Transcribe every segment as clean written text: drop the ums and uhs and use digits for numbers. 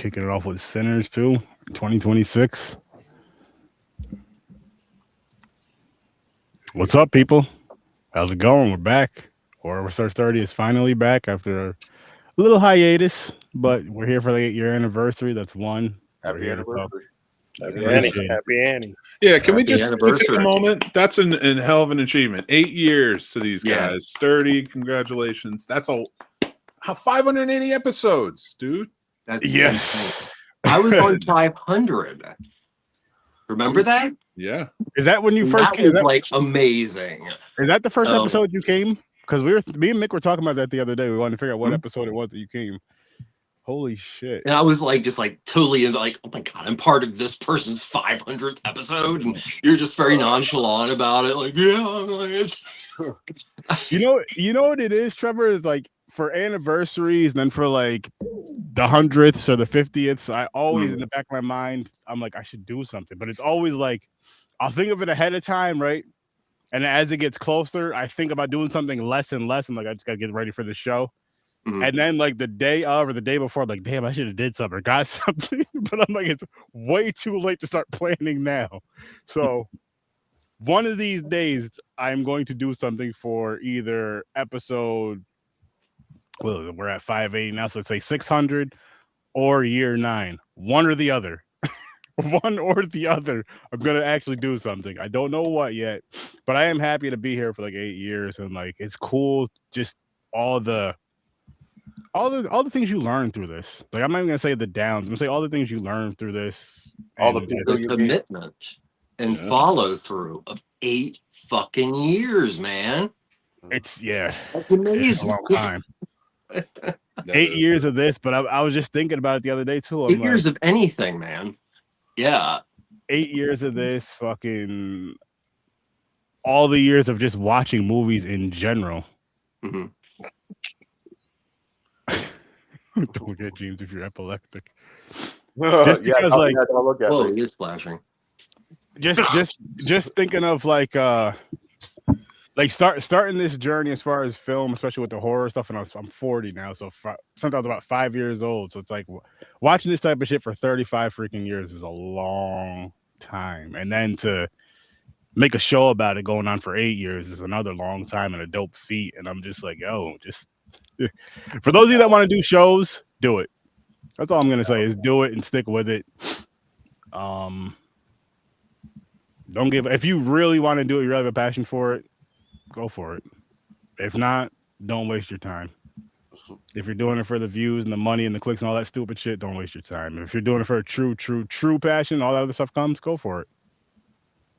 Kicking it off with Sinners too, 2026. What's up, people? How's it going? We're back. Horror Search 30 is finally back after a little hiatus, but we're here for the 8-year anniversary. That's one. We're Happy here to talk. anniversary. Happy Annie. Appreciate it. Happy Annie. Yeah, can we Happy just take a anniversary. moment? That's an hell of an achievement. 8 years to these Yeah. guys. Sturdy, congratulations. That's all. How 580 episodes, dude. That's Yes. insane. I was on 500. Remember that? Yeah. Is that when you first That came? was like amazing. Is that the first Um, episode you came? Because me and Mick were talking about that the other day. We wanted to figure out what episode it was that you came. Holy shit. And I was like, just like totally like, oh my God, I'm part of this person's 500th episode. And you're just very nonchalant about it. Like, yeah, I'm like, it's... You know what it is, Trevor, is like for anniversaries and then for like the 100ths or the 50ths, I always in the back of my mind, I'm like, I should do something. But it's always like, I'll think of it ahead of time, right? And as it gets closer, I think about doing something less and less. I'm like, I just gotta get ready for the show. And then like the day of or the day before, I'm like, damn, I should have did something or got something. But I'm like, it's way too late to start planning now. So one of these days, I'm going to do something for either episode. Well, we're at 580 now, so let's say 600 or year 9. One or the other. One or the other. I'm gonna actually do something. I don't know what yet, but I am happy to be here for like 8 years, and like it's cool. Just all the things you learn through this. Like I'm not even gonna say the downs. I'm gonna say all the things you learn through this. All the and people The you commitment and follow through of 8 fucking years, man. It's That's it's a amazing. long time. 8 years of this, but I was just thinking about it the other day too. I'm 8 years of anything, man. Yeah. 8 years of this, fucking all the years of just watching movies in general. Mhm. Don't look at James if you're epileptic. Just because, like- don't look at Whoa, me. he is flashing. Just thinking of like starting this journey as far as film, especially with the horror stuff. And I'm 40 now, so sometimes about 5 years old. So it's like watching this type of shit for 35 freaking years is a long time, and then to make a show about it going on for 8 years is another long time and a dope feat. And I'm just like, just for those of you that want to do shows, do it. That's all I'm gonna say is do it and stick with it. Don't give. If you really want to do it, you really have a passion for it, go for it. If not, don't waste your time. If you're doing it for the views and the money and the clicks and all that stupid shit, don't waste your time. If you're doing it for a true passion, all that other stuff comes, go for it.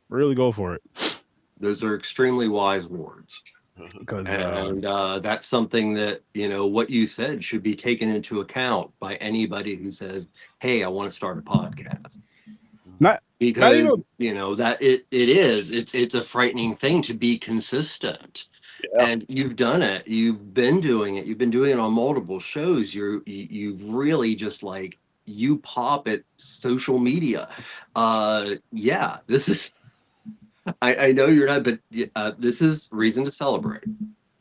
Really go for it. Those are extremely wise words. Because And that's something that, what you said should be taken into account by anybody who says, hey, I want to start a podcast. Because, that it's a frightening thing to be consistent. Yeah. And you've done it. You've been doing it. You've been doing it on multiple shows. You've really just like, you pop at social media. This is, I know you're not, but this is reason to celebrate.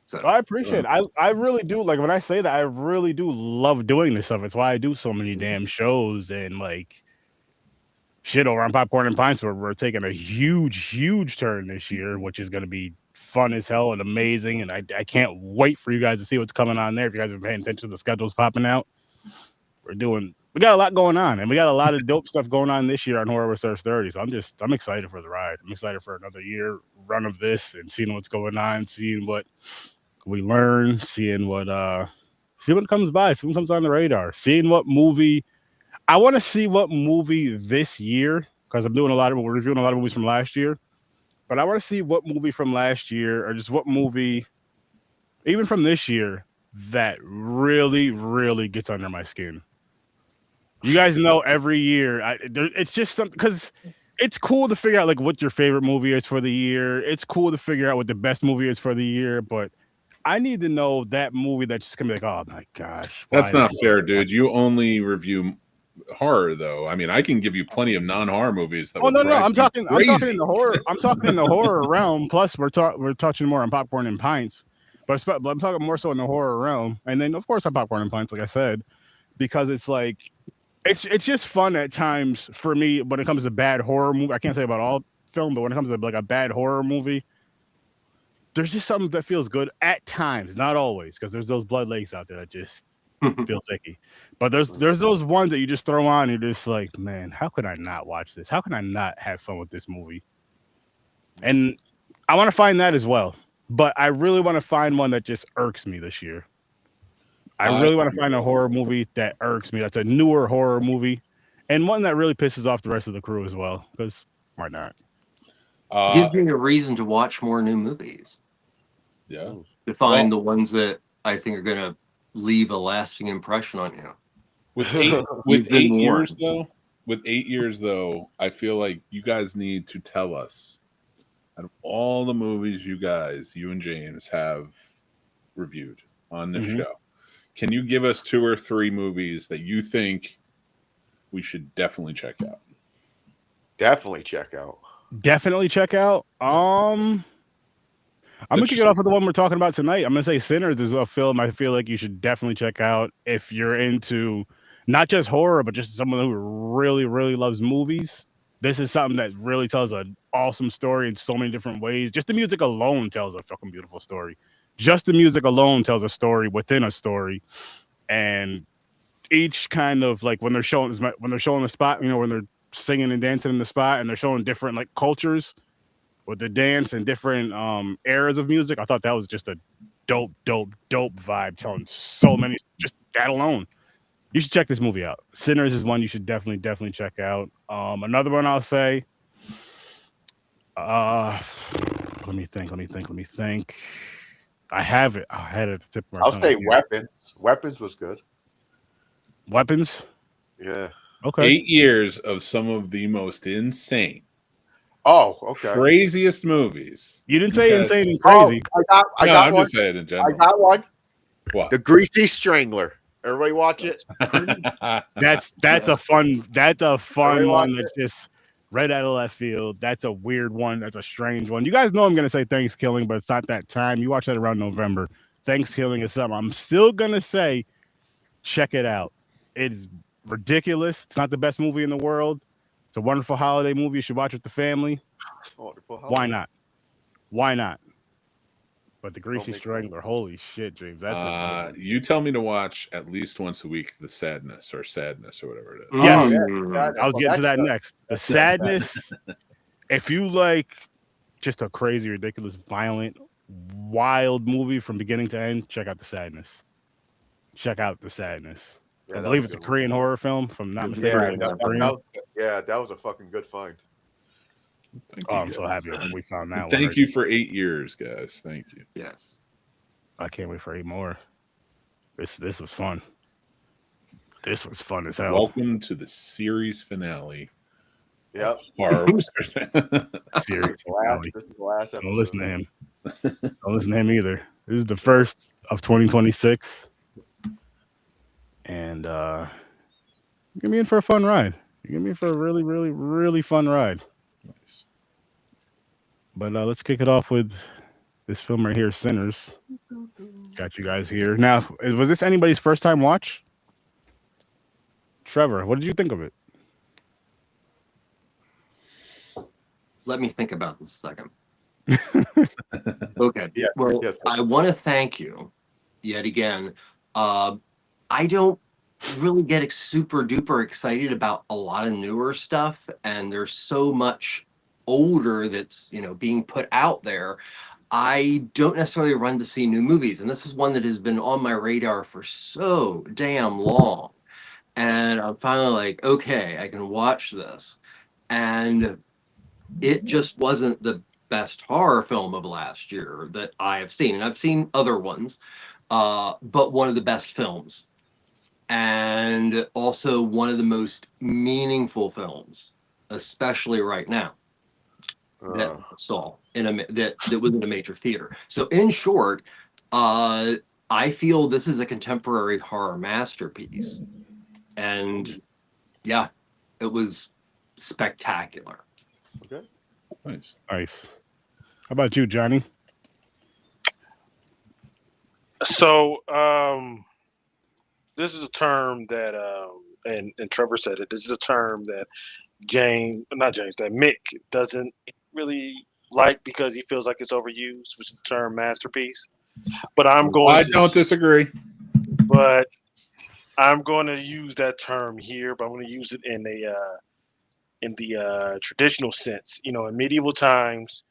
So I appreciate it. I really do. Like when I say that, I really do love doing this stuff. It's why I do so many damn shows and like shit over on Popcorn and Pints, where we're taking a huge turn this year, which is going to be fun as hell and amazing. And I can't wait for you guys to see what's coming on there. If you guys are paying attention to the schedules popping out, we got a lot going on, and we got a lot of dope stuff going on this year on Horror Search 30. So I'm excited for the ride. I'm excited for another year run of this and seeing what's going on, seeing what we learn, seeing what comes by, seeing what comes on the radar, seeing what movie. I want to see what movie this year, because we're reviewing a lot of movies from last year. But I want to see what movie from last year, or just what movie, even from this year, that really, really gets under my skin. You guys know every year, it's just something, because it's cool to figure out like what your favorite movie is for the year. It's cool to figure out what the best movie is for the year, but I need to know that movie that's just gonna be like, oh my gosh. That's not fair, dude. You only review horror, though. I mean, I can give you plenty of non-horror movies. No. I'm talking in the horror. I'm talking in the horror realm. Plus, we're touching more on Popcorn and Pints, but I'm talking more so in the horror realm. And then, of course, on Popcorn and Pints, like I said, because it's like It's just fun at times for me when it comes to bad horror movie. I can't say about all film, but when it comes to like a bad horror movie, there's just something that feels good at times, not always, because there's those blood lakes out there that just feel sicky. But there's those ones that you just throw on and you're just like, man, how could I not watch this? How can I not have fun with this movie? And I want to find that as well. But I really want to find one that just irks me this year. I really want to find a horror movie that irks me. That's a newer horror movie, and one that really pisses off the rest of the crew as well. Because why not? Gives me a reason to watch more new movies. Yeah. To find the ones that I think are going to leave a lasting impression on you. With 8 years though, I feel like you guys need to tell us, out of all the movies you and James have reviewed on this show, can you give us 2 or 3 movies that you think we should definitely check out? Definitely check out. I'm gonna kick it off with the one we're talking about tonight. I'm gonna say Sinners is a film I feel like you should definitely check out if you're into not just horror, but just someone who really, really loves movies. This is something that really tells an awesome story in so many different ways. Just the music alone tells a fucking beautiful story. Just the music alone tells a story within a story, and each kind of like when they're showing the spot, when they're singing and dancing in the spot, and they're showing different like cultures with the dance and different eras of music. I thought that was just a dope vibe, telling so many. Just that alone, you should check this movie out. Sinners is one you should definitely check out. Another one I'll say. Let me think. I have it. I had it at the tip of my tongue. I'll say Weapons. Weapons was good. Weapons? Yeah. Okay. 8 years of some of the most insane. Oh, okay. Craziest movies. You didn't say insane and crazy. I got I'm one. just saying in general. I got one. What? The Greasy Strangler. Everybody watch it. That's a fun one that's just right out of left field. That's a weird one. That's a strange one. You guys know I'm gonna say Thanksgiving, but it's not that time. You watch that around November. Thanksgiving is something I'm still gonna say. Check it out. It is ridiculous. It's not the best movie in the world. It's a wonderful holiday movie. You should watch with the family. Why not? But the Greasy Strangler, holy shit, James. That's you tell me to watch at least once a week the Sadness or whatever it is. Yes. I was getting to that next. The Sadness. If you like just a crazy, ridiculous, violent, wild movie from beginning to end, check out The Sadness. Yeah, I believe it's a Korean horror film, if I'm not mistaken. That was a fucking good find. I'm so happy we found that one. Thank you for 8 years, guys. Thank you. Yes. I can't wait for 8 more. This was fun. This was fun as hell. Welcome to the series finale. Yep. Series finale. This is the last episode. Don't listen to him. Don't listen to him either. This is the first of 2026. And you're gonna be in for a fun ride. You're gonna be in for a really, really, really fun ride. Nice. But let's kick it off with this film right here, Sinners. Got you guys here. Now, was this anybody's first time watch? Trevor, what did you think of it? Let me think about this a second. Okay. Yeah, well, yes. I want to thank you yet again. I don't really get super duper excited about a lot of newer stuff, and there's so much older that's being put out there. I don't necessarily run to see new movies, and this is one that has been on my radar for so damn long. And I'm finally like, okay, I can watch this. And it just wasn't the best horror film of last year that I have seen. And I've seen other ones, but one of the best films. And also one of the most meaningful films, especially right now, that I saw that was in a major theater. So in short, I feel this is a contemporary horror masterpiece. And yeah, it was spectacular. Okay. Nice. Nice. How about you, Johnny? So, this is a term that and Trevor said it. This is a term that that Mick doesn't really like because he feels like it's overused, which is the term masterpiece. But I don't disagree. But I'm going to use that term here, but I'm going to use it in the traditional sense. You know, in medieval times,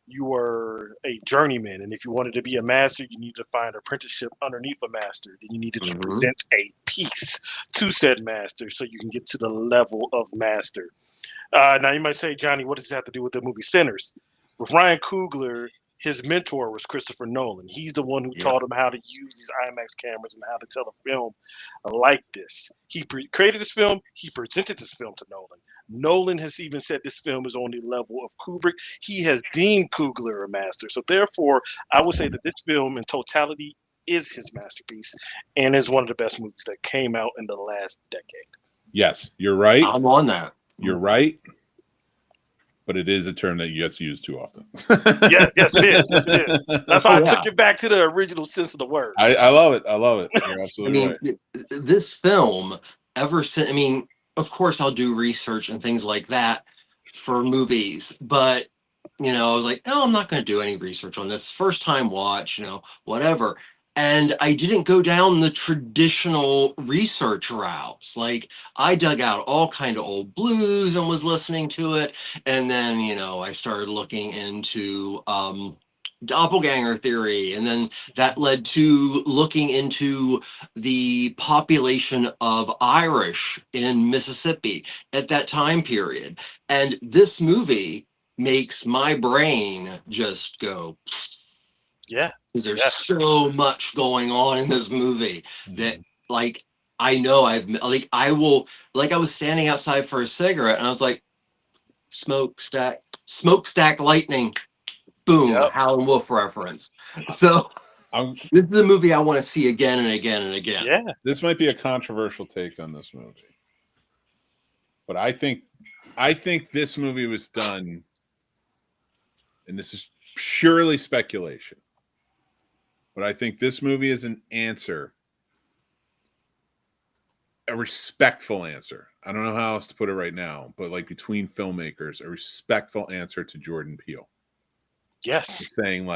you were a journeyman, and if you wanted to be a master, you needed to find an apprenticeship underneath a master. Then you needed to present a piece to said master so you can get to the level of master. Now you might say, Johnny, what does this have to do with the movie Sinners? With Ryan Coogler, his mentor was Christopher Nolan. He's the one who taught him how to use these IMAX cameras and how to tell a film like this. He created this film. He presented this film to Nolan. Nolan has even said this film is on the level of Kubrick. He has deemed Coogler a master. So therefore, I would say that this film in totality is his masterpiece and is one of the best movies that came out in the last decade. Yes, you're right. I'm on that. You're right. But it is a term that gets used too often. Yes, it is. That's why I took it back to the original sense of the word. I love it. I love it. You're absolutely right. This film, ever since, of course, I'll do research and things like that for movies, but I was like, I'm not going to do any research on this. First time watch, whatever. And I didn't go down the traditional research routes. Like, I dug out all kind of old blues and was listening to it. And then, I started looking into doppelganger theory. And then that led to looking into the population of Irish in Mississippi at that time period. And this movie makes my brain just go... Yeah. Because there's so much going on in this movie that, I know I was standing outside for a cigarette and I was like, smokestack lightning, boom, Howlin' Wolf reference. So this is the movie I want to see again and again and again. Yeah. This might be a controversial take on this movie, but I think this movie was done, and this is purely speculation, but I think this movie is an answer, a respectful answer. I don't know how else to put it right now, but between filmmakers, a respectful answer to Jordan Peele. Yes. Saying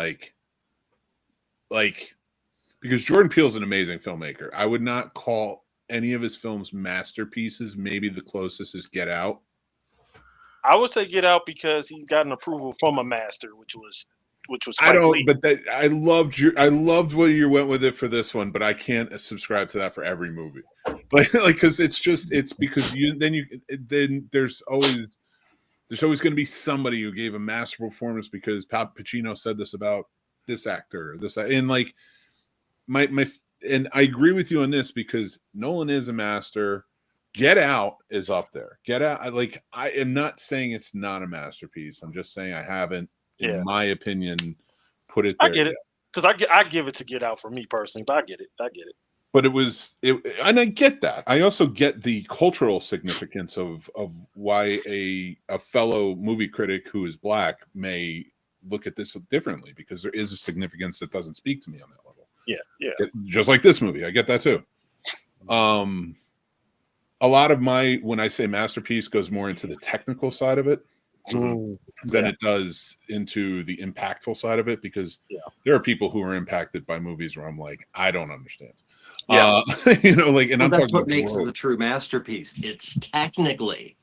because Jordan Peele is an amazing filmmaker. I would not call any of his films masterpieces. Maybe the closest is Get Out. I would say Get Out because he's got an approval from a master, which was I loved where you went with it for this one, but I can't subscribe to that for every movie. Because it's because there's always going to be somebody who gave a master performance because Pacino said this about this actor, and and I agree with you on this because Nolan is a master. Get Out is up there. Get Out, I am not saying it's not a masterpiece. I'm just saying I haven't, in my opinion, put it there. I get it because I give it to Get Out for me personally, but I get it. But and I get that. I also get the cultural significance of why a fellow movie critic who is black may look at this differently because there is a significance that doesn't speak to me on that level. Yeah. Just like this movie, I get that too. A lot of when I say masterpiece goes more into the technical side of it than it does into the impactful side of it because there are people who are impacted by movies where I'm like, I don't understand. Yeah. And I'm that's talking what about makes it a true masterpiece. It's technically,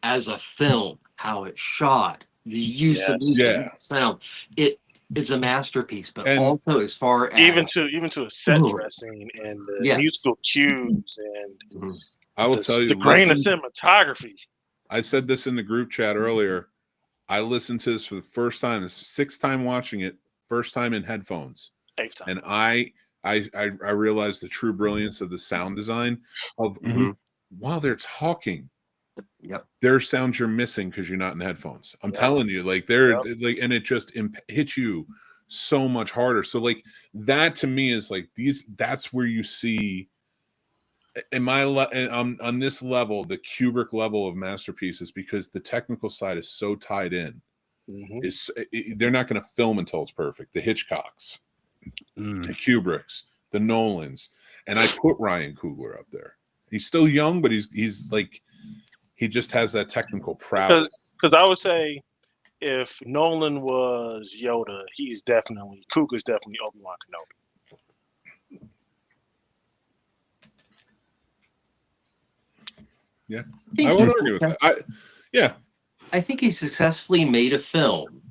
as a film, how it's shot, the use of music, sound. It's a masterpiece, but also as far as even to a set dressing and the musical cues and I will tell you the grain of cinematography. I said this in the group chat earlier. I listened to this for the first time, the sixth time watching it, first time in headphones. Eighth time. And I realized the true brilliance of the sound design of while they're talking. There are sounds you're missing because you're not in headphones. I'm telling you, and it just hits you so much harder. So that to me is that's where you see on this level, the Kubrick level of masterpieces, because the technical side is so tied in. They're not going to film until it's perfect. The Hitchcocks, the Kubricks, the Nolans, and I put Ryan Coogler up there. He's still young, but he's like he just has that technical prowess. Because I would say if Nolan was Yoda, Cougar's definitely Obi-Wan Kenobi. Yeah, I won't argue with that. I think he successfully made a film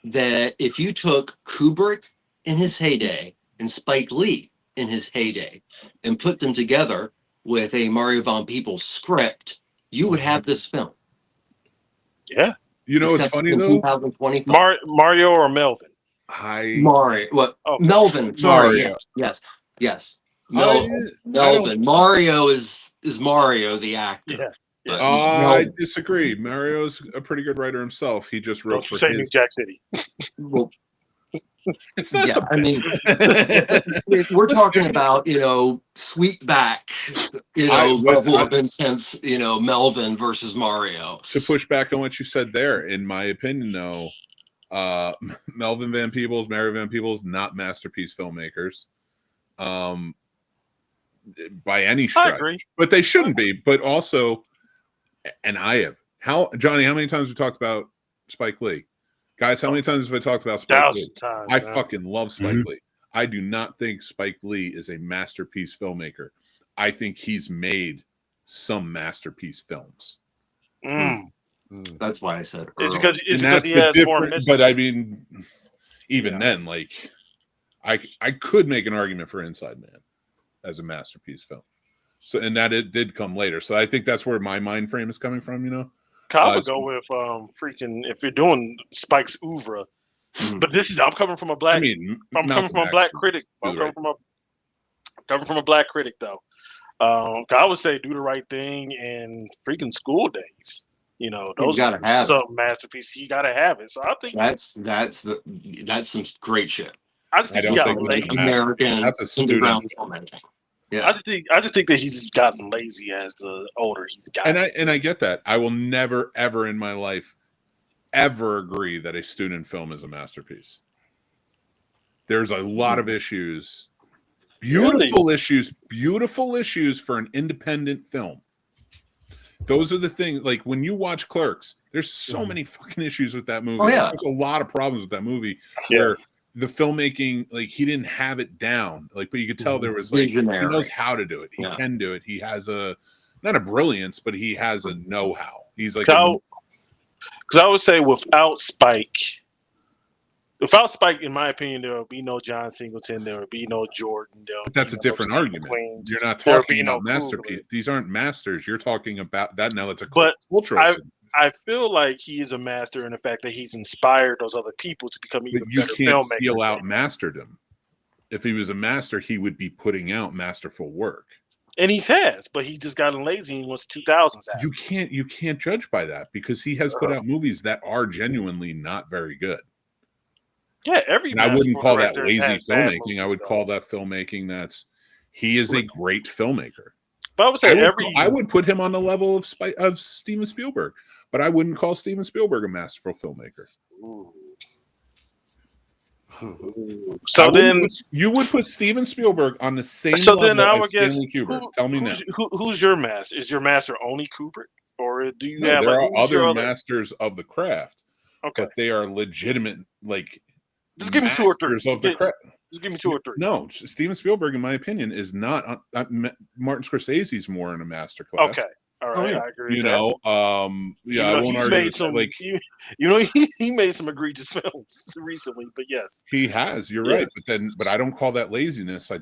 that if you took Kubrick in his heyday and Spike Lee in his heyday and put them together with a Mario Von Peebles script, you would have this film. Yeah. You know, it's funny though. Mario or Melvin? Mario. What? Okay. Melvin. Sorry. Yes. Melvin. Mario is Mario the actor. Yeah. I disagree. Mario's a pretty good writer himself. He just wrote for his... New Jack City. Well, it's not. Yeah, I mean, we're talking about Sweetback, level of intense, Melvin versus Mario. To push back on what you said there, in my opinion, though, Melvin Van Peebles, Mario Van Peebles, not masterpiece filmmakers. By any stretch, but they shouldn't be. But also, and Johnny, how many times we talked about Spike Lee? Guys, how many times have I talked about Spike Lee? I fucking love Spike Lee. I do not think Spike Lee is a masterpiece filmmaker. I think he's made some masterpiece films. That's why I said earlier. It's that's the difference. But I mean, even then, like, I could make an argument for Inside Man as a masterpiece film. So, and that it did come later. So I think that's where my mind frame is coming from, I would go with if you're doing Spike's oeuvre. But I'm coming from a black critic. I'm coming from a black critic though. I would say Do the Right Thing and freaking School Days. Those gotta have some masterpiece. You gotta have it. So I think that's some great shit. I just think he got lazy. American. That's a student. Yeah. I just think that he's gotten lazy as the older he's gotten. And I get that. I will never ever in my life ever agree that a student film is a masterpiece. There's a lot of issues. Beautiful issues for an independent film. Those are the things, like when you watch Clerks, there's so many fucking issues with that movie. Oh, yeah. There's a lot of problems with that movie where the filmmaking, like, he didn't have it down, like, but you could tell there was like, he knows how to do it. He can do it. He has not a brilliance, but he has a know-how. He's like, because I would say without Spike, in my opinion, there will be no John Singleton. There will be no Jordan. But that's a different argument. You're not talking about masterpiece. These aren't masters. You're talking about that. Now it's a cultural. I feel like he is a master in the fact that he's inspired those other people to become even better filmmakers. You can't feel out mastered him. If he was a master, he would be putting out masterful work. And he has, but he just gotten lazy and was 2000s out. You can't judge by that because he has put out movies that are genuinely not very good. Yeah, I wouldn't call that lazy filmmaking. I would call that filmmaking he is a great filmmaker. But I would say I would put him on the level of Steven Spielberg, but I wouldn't call Steven Spielberg a masterful filmmaker. So then you would put Steven Spielberg on the same level as Stanley Kubrick. Tell me now. Who's your master? Is your master only Kubrick, or do you have? There are other masters of the craft. Okay, but they are legitimate, like. Just give me two or three. Of the craft. Just give me two or three. No, Steven Spielberg, in my opinion, is not. Martin Scorsese's more in a master class. Okay. All right, I agree. I won't argue. He made some egregious films recently, but yes, he has. You're right, but I don't call that laziness. I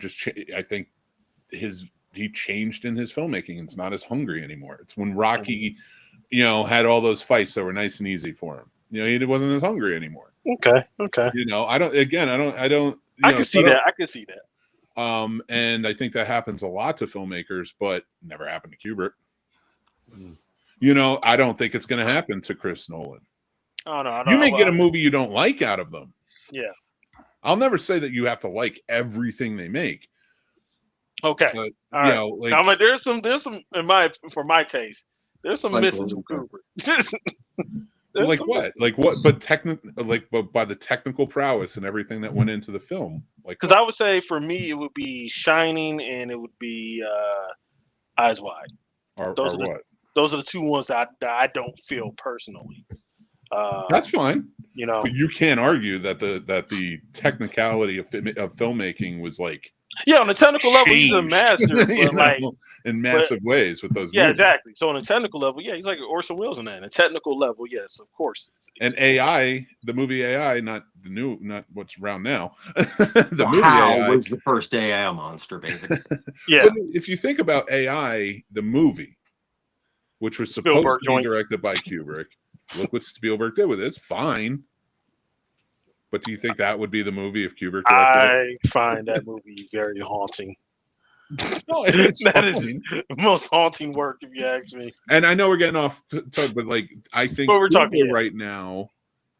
think he changed in his filmmaking. It's not as hungry anymore. It's when Rocky, had all those fights that were nice and easy for him. He wasn't as hungry anymore. Okay. I don't. I can see that. I can see that. And I think that happens a lot to filmmakers, but never happened to Kubrick. I don't think it's going to happen to Chris Nolan. Oh no! You may get a movie you don't like out of them. Yeah. I'll never say that you have to like everything they make. Okay. But, all right. I'm like, there's some for my taste. There's some missing from Kubrick. Like what? But by the technical prowess and everything that went into the film. Because I would say for me it would be Shining and it would be Eyes Wide. Or Those are what? Those are the two ones that I don't feel personally. That's fine. You know, but you can't argue that the technicality of filmmaking was like on the technical level, he's a changed, master, but like in massive ways with those yeah, movies. exactly. So on a technical level, yeah, he's like Orson Welles in that. On a technical level, yes, of course. And AI, the movie AI, not what's around now. The movie How AI was the first AI monster, basically. Yeah. But if you think about AI, the movie, which was supposed Spielberg to be joint. directed by Kubrick, look what Spielberg did with it. It's fine. But do you think that would be the movie if Kubrick directed it? I find that movie very haunting. No, it's That is fine. the most haunting work, if you ask me. And I know we're getting off topic, but like I think But we're talking, Kubrick right now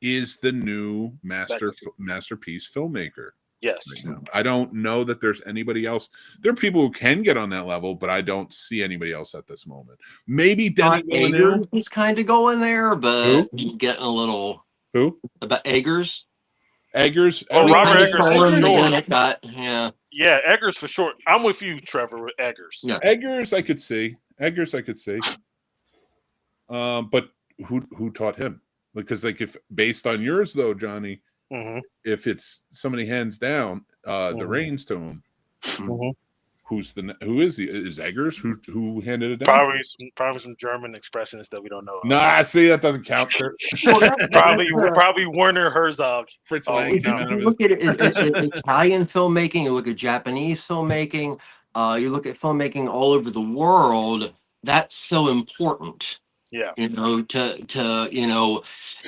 is the new masterpiece filmmaker. Yes. Right now. I don't know that there's anybody else. There are people who can get on that level, but I don't see anybody else at this moment. Maybe Denis Villeneuve. He's kind of going there, but Who? getting a little Who? about Eggers. Eggers. Oh, I mean, Robert I Eggers. saw him Sure. in it, yeah. Yeah, Eggers for sure. I'm with you, Trevor, with Eggers. Yeah. Eggers, I could see. Eggers, I could see. But who taught him? Because like if based on yours though, Johnny, if it's somebody hands down the reins to him, who is he? Is Eggers who handed it down? Probably some German expressionists that we don't know. Nah, see that doesn't count. probably Werner Herzog. Fritz If Lang you came out of look it. at Italian filmmaking, you look at Japanese filmmaking, you look at filmmaking all over the world. That's so important. Yeah. You know,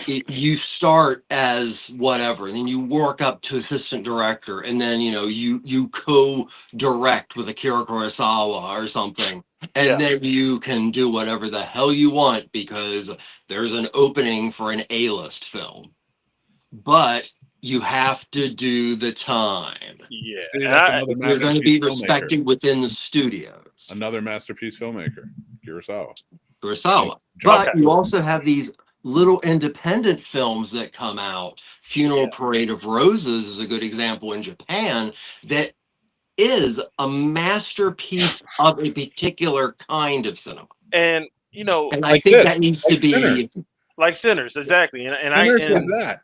you start as whatever, and then you work up to assistant director, and then you co-direct with Akira Kurosawa or something, and then you can do whatever the hell you want because there's an opening for an A-list film. But you have to do the time. Yeah. See, that's You're going to be respected within the studios. Another masterpiece filmmaker, Kurosawa. But you also have these little independent films that come out. Funeral Parade of Roses is a good example in Japan that is a masterpiece of a particular kind of cinema. And I think that needs to be like Sinners, exactly. And Sinners is that.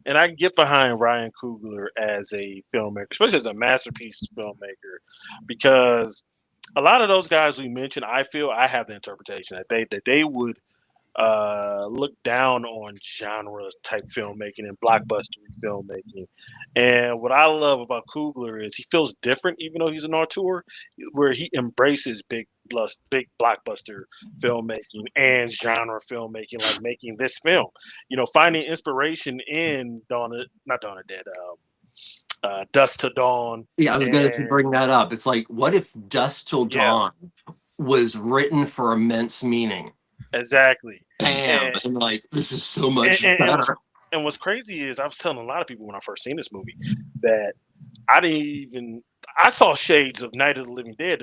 And I can get behind Ryan Coogler as a filmmaker, especially as a masterpiece filmmaker, because a lot of those guys we mentioned, I feel I have the interpretation that they would look down on genre type filmmaking and blockbuster filmmaking. And what I love about Coogler is he feels different, even though he's an auteur, where he embraces big blockbuster filmmaking and genre filmmaking, like making this film. Finding inspiration in Dusk to Dawn. Yeah, I was going to bring that up. It's like, what if Dusk Till Dawn was written for immense meaning? Exactly. And like, this is so much better. And what's crazy is I was telling a lot of people when I first seen this movie that I saw shades of Night of the Living Dead,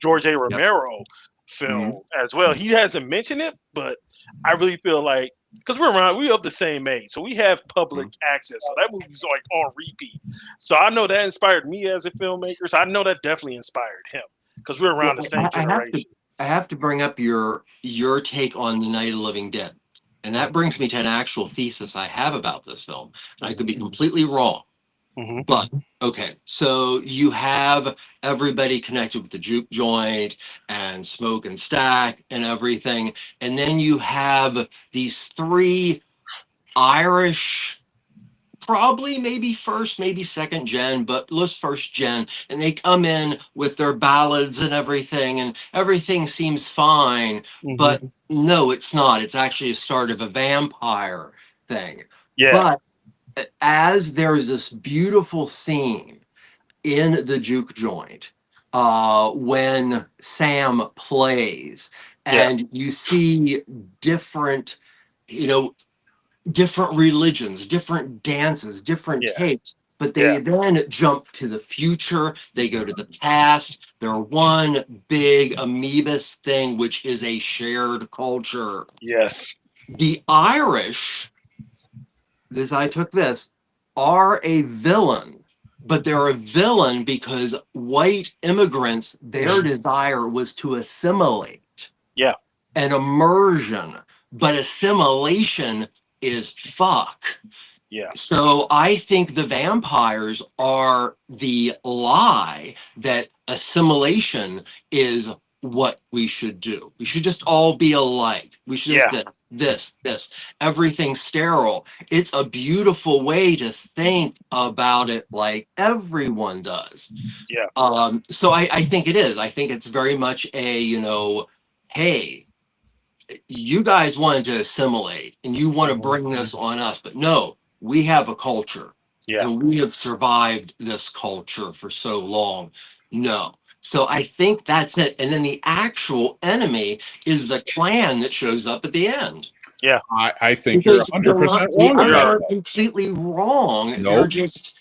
George A. Romero film as well. He hasn't mentioned it, but I really feel like, because we're of the same age, so we have public access. So that movie's like on repeat. So I know that inspired me as a filmmaker. So I know that definitely inspired him because we're around the same generation. I have to bring up your take on the Night of the Living Dead, and that brings me to an actual thesis I have about this film. And I could be completely wrong, but okay. So you have everybody connected with the juke joint and Smoke and Stack and everything, and then you have these three Irish, probably maybe first, maybe second gen, but let's first gen, and they come in with their ballads and everything seems fine, but no, it's not. It's actually a start of a vampire thing. But as there is this beautiful scene in the juke joint when Sam plays, and you see different religions, different dances, different takes, but they then jump to the future, they go to the past, they're one big amoebus thing, which is a shared culture. Yes. The Irish, are a villain but they're a villain because white immigrants, their desire was to assimilate. Yeah. And immersion, but assimilation is fuck. Yeah. So I think the vampires are the lie that assimilation is what we should do. We should just all be alike. We should just this, everything sterile. It's a beautiful way to think about it like everyone does. Yeah. So I think it is. I think it's very much a, you know, hey, you guys wanted to assimilate and you want to bring this on us, but no, we have a culture and we have survived this culture for so long. No. So I think that's it. And then the actual enemy is the clan that shows up at the end. Yeah. I think you're 100% wrong. They are completely wrong. Nope. They're just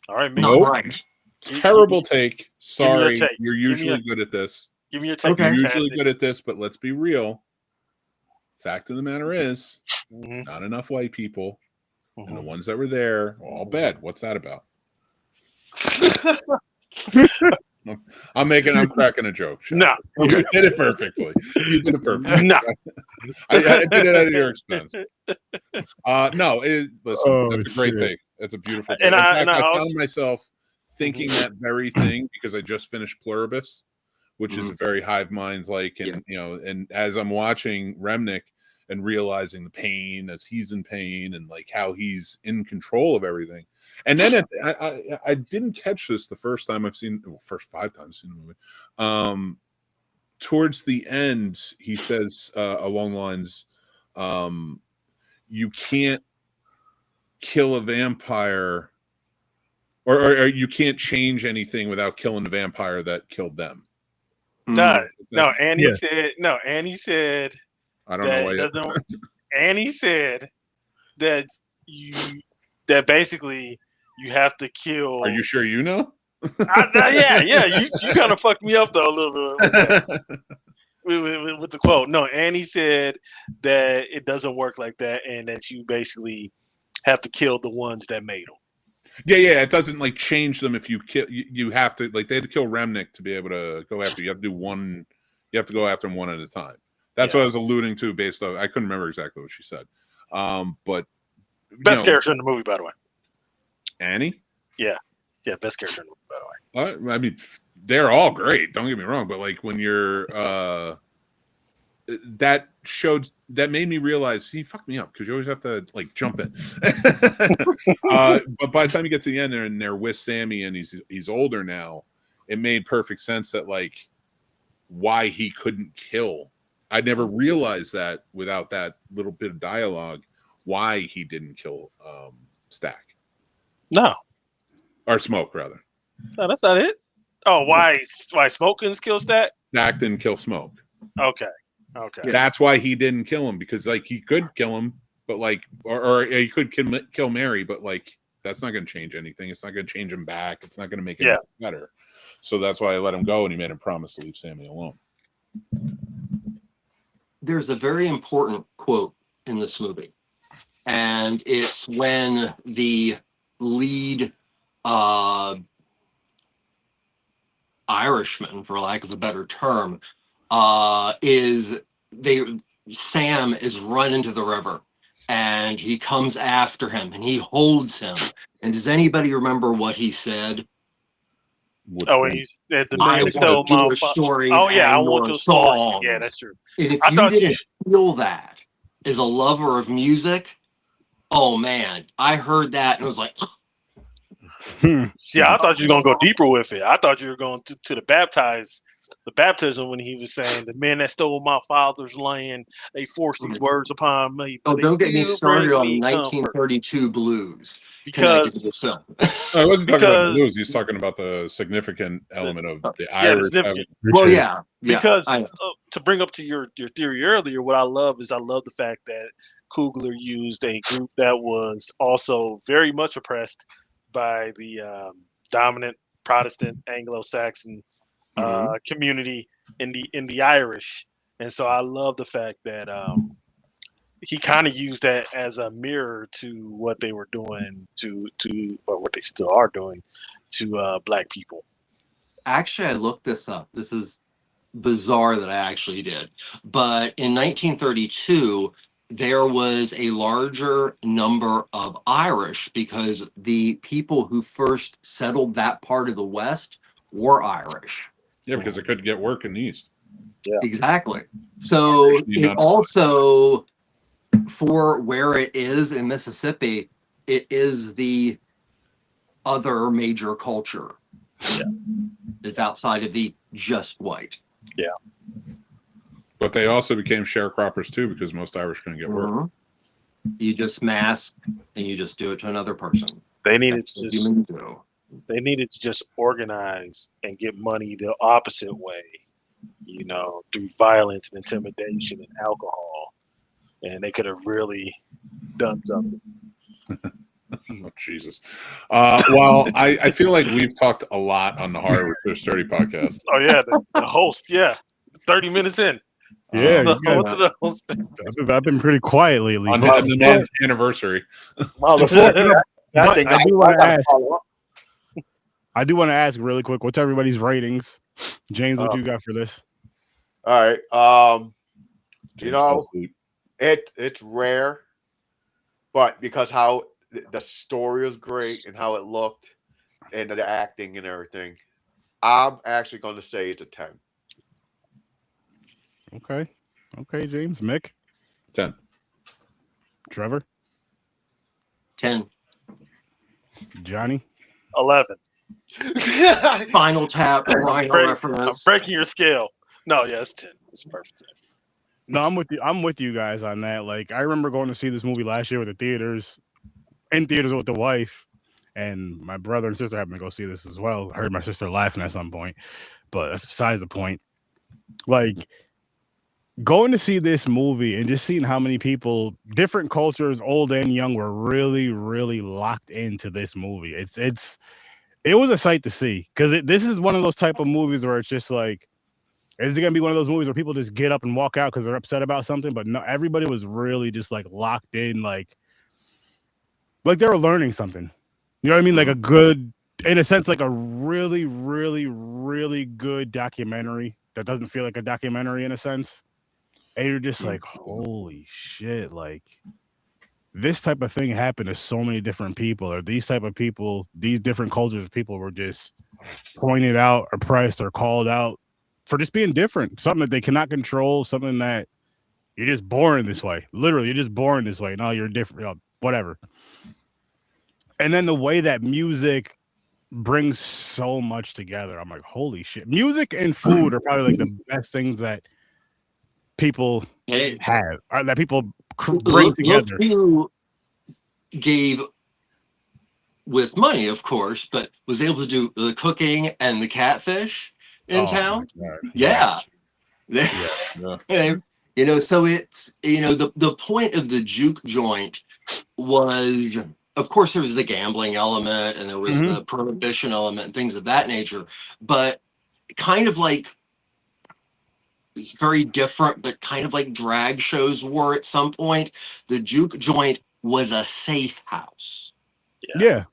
all right, not right. Terrible take. Sorry. Take. You're usually good at this. Give me your take. Okay. You're usually good at this, but let's be real. Fact of the matter is, not enough white people, and the ones that were there, all bad. What's that about? I'm cracking a joke. No, you did it perfectly. You did it perfectly. No, I did it at your expense. No, listen, that's a great take. That's a beautiful take. I found myself thinking that very thing because I just finished Pluribus, which is a very hive minds like, and you know, and as I'm watching Remnick and realizing the pain as he's in pain and like how he's in control of everything. And then I didn't catch this the first time I've seen, well, first 5 times I've seen the movie. Towards the end, he says along the lines, you can't kill a vampire or you can't change anything without killing the vampire that killed them. No, Annie said I don't know why. Annie said that basically you have to kill. Are you sure you know? Yeah. You kind of fucked me up though a little bit with the quote. No, Annie said that it doesn't work like that, and that you basically have to kill the ones that made them. Yeah. It doesn't like change them if you kill. You have to like they had to kill Remnick to be able to go after. You have to do one. You have to go after them one at a time. That's what I was alluding to based on. I couldn't remember exactly what she said. But best character in the movie, by the way. Annie. Yeah, best character in the movie, by the way. I mean, they're all great. Don't get me wrong, but like when you're that made me realize he fucked me up because you always have to like jump in. But by the time you get to the end and they're with Sammy and he's older now, it made perfect sense that like why he couldn't kill. I never realized that without that little bit of dialogue, why he didn't kill Stack. No. Or Smoke, rather. No, that's not it. Oh, why Smoke couldn't kill Stack? Stack didn't kill Smoke. Okay. That's why he didn't kill him, because like he could kill him, but like, or he could kill Mary, but like that's not going to change anything. It's not going to change him back. It's not going to make it better. So that's why I let him go, and he made him promise to leave Sammy alone. There's a very important quote in this movie, and it's when the lead Irishman, for lack of a better term, Sam is run into the river, and he comes after him, and he holds him. And does anybody remember what he said? The man stole my stories. Oh yeah, I want those songs. Yeah, that's true. And if you didn't feel that as a lover of music, oh man, I heard that and it was like. See, I thought you were gonna go deeper with it. I thought you were going to the baptism when he was saying, "The men that stole my father's land, they forced these words upon me." Oh, don't get me started on 1932 blues. Because to the film. I wasn't talking about blues. He's talking about the significant element of the Irish. Well, yeah. Because to bring up to your theory earlier, what I love the fact that Coogler used a group that was also very much oppressed by the dominant Protestant Anglo-Saxon community in the Irish, and so I love the fact that he kind of used that as a mirror to what they were doing or what they still are doing to black people. Actually, I looked this up. This is bizarre that I actually did. But in 1932, there was a larger number of Irish because the people who first settled that part of the West were Irish. Yeah, because they couldn't get work in the East. Yeah, exactly. So it also, for where it is in Mississippi, it is the other major culture. Yeah. It's outside of the just white. Yeah. But they also became sharecroppers too because most Irish couldn't get work. Mm-hmm. You just mask and you just do it to another person. They needed That's to what just humans do. they needed to just organize and get money the opposite way, you know, through violence and intimidation and alcohol, and they could have really done something. Oh, Jesus. Well, I feel like we've talked a lot on the Horror with Sturdy podcast. Oh yeah, the host, yeah, 30 minutes in. Yeah, The you guys- host of the host. I've been pretty quiet lately. On but- the man's anniversary. Well, But I do want to ask. I do want to ask really quick. What's everybody's ratings? James, what you got for this? All right. You know, it's rare, but because how the story was great and how it looked and the acting and everything, I'm actually going to say it's a 10. Okay. Okay, James. Mick? 10. Trevor? 10. Johnny? 11. Final tap, Rhino I'm reference. breaking your scale. No, yeah, it's 10. It's perfect. No, I'm with you. I'm with you guys on that. Like, I remember going to see this movie last year with the theaters, in theaters with the wife, and my brother and sister happened to go see this as well. I heard my sister laughing at some point, but that's besides the point. Like, going to see this movie and just seeing how many people, different cultures, old and young, were really, really locked into this movie. It was a sight to see because this is one of those type of movies where it's just like, is it gonna be one of those movies where people just get up and walk out because they're upset about something? But no, everybody was really just like locked in, like they were learning something. You know what I mean? Like a good, in a sense, like a really, really, really good documentary that doesn't feel like a documentary in a sense. And you're just like, holy shit, like this type of thing happened to so many different people, or these type of people, these different cultures of people were just pointed out, oppressed, or called out for just being different, something that they cannot control, something that you're just born this way. Literally, you're just born this way. No, you're different, you know, whatever. And then the way that music brings so much together, I'm like, holy shit. Music and food are probably like the best things that people have, or that people bring together. Look who gave with money, of course, but was able to do the cooking and the catfish in town. Yeah. You know, so it's, you know, the point of the juke joint was, of course, there was the gambling element and there was the prohibition element and things of that nature, but kind of like very different, but kind of like drag shows were at some point. The juke joint was a safe house. Yeah.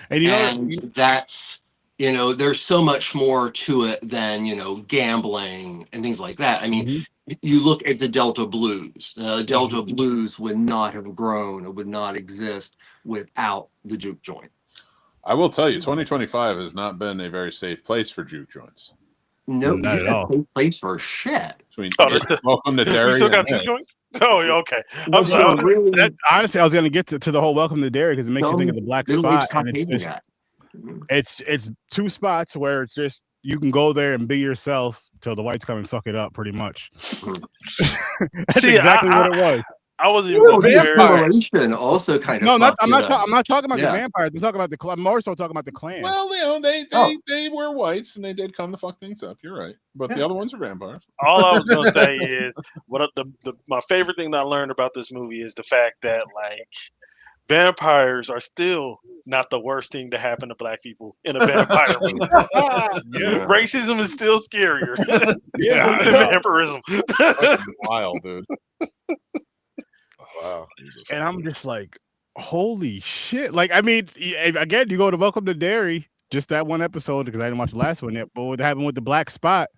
And you know, and that's, you know, there's so much more to it than, you know, gambling and things like that. I mean, you look at the Delta Blues. Delta Blues would not have grown, it would not exist without the juke joint. I will tell you, 2025 has not been a very safe place for juke joints. No, Not just at all. a safe place for shit. Between Welcome to Derry. Still got juke joints? Oh, okay. I'm Was sorry. there really- honestly, I was going to get to the whole Welcome to Derry because it makes you think of the black spot. And it's two spots where it's just, you can go there and be yourself till the whites come and fuck it up, pretty much. That's exactly what it was. I wasn't even vampires also kind of. No, I'm not talking about the vampires. I'm talking about the clan. More so talking about the clan. Well, you know, they were whites and they did come to fuck things up. You're right, but the other ones are vampires. All I was gonna say is my favorite thing that I learned about this movie is the fact that like vampires are still not the worst thing to happen to black people in a vampire movie. Racism is still scarier than vampirism. Wild, dude. Wow. And I'm just like, holy shit. Like, I mean, again, you go to Welcome to Derry, just that one episode because I didn't watch the last one yet. But what happened with the black spot?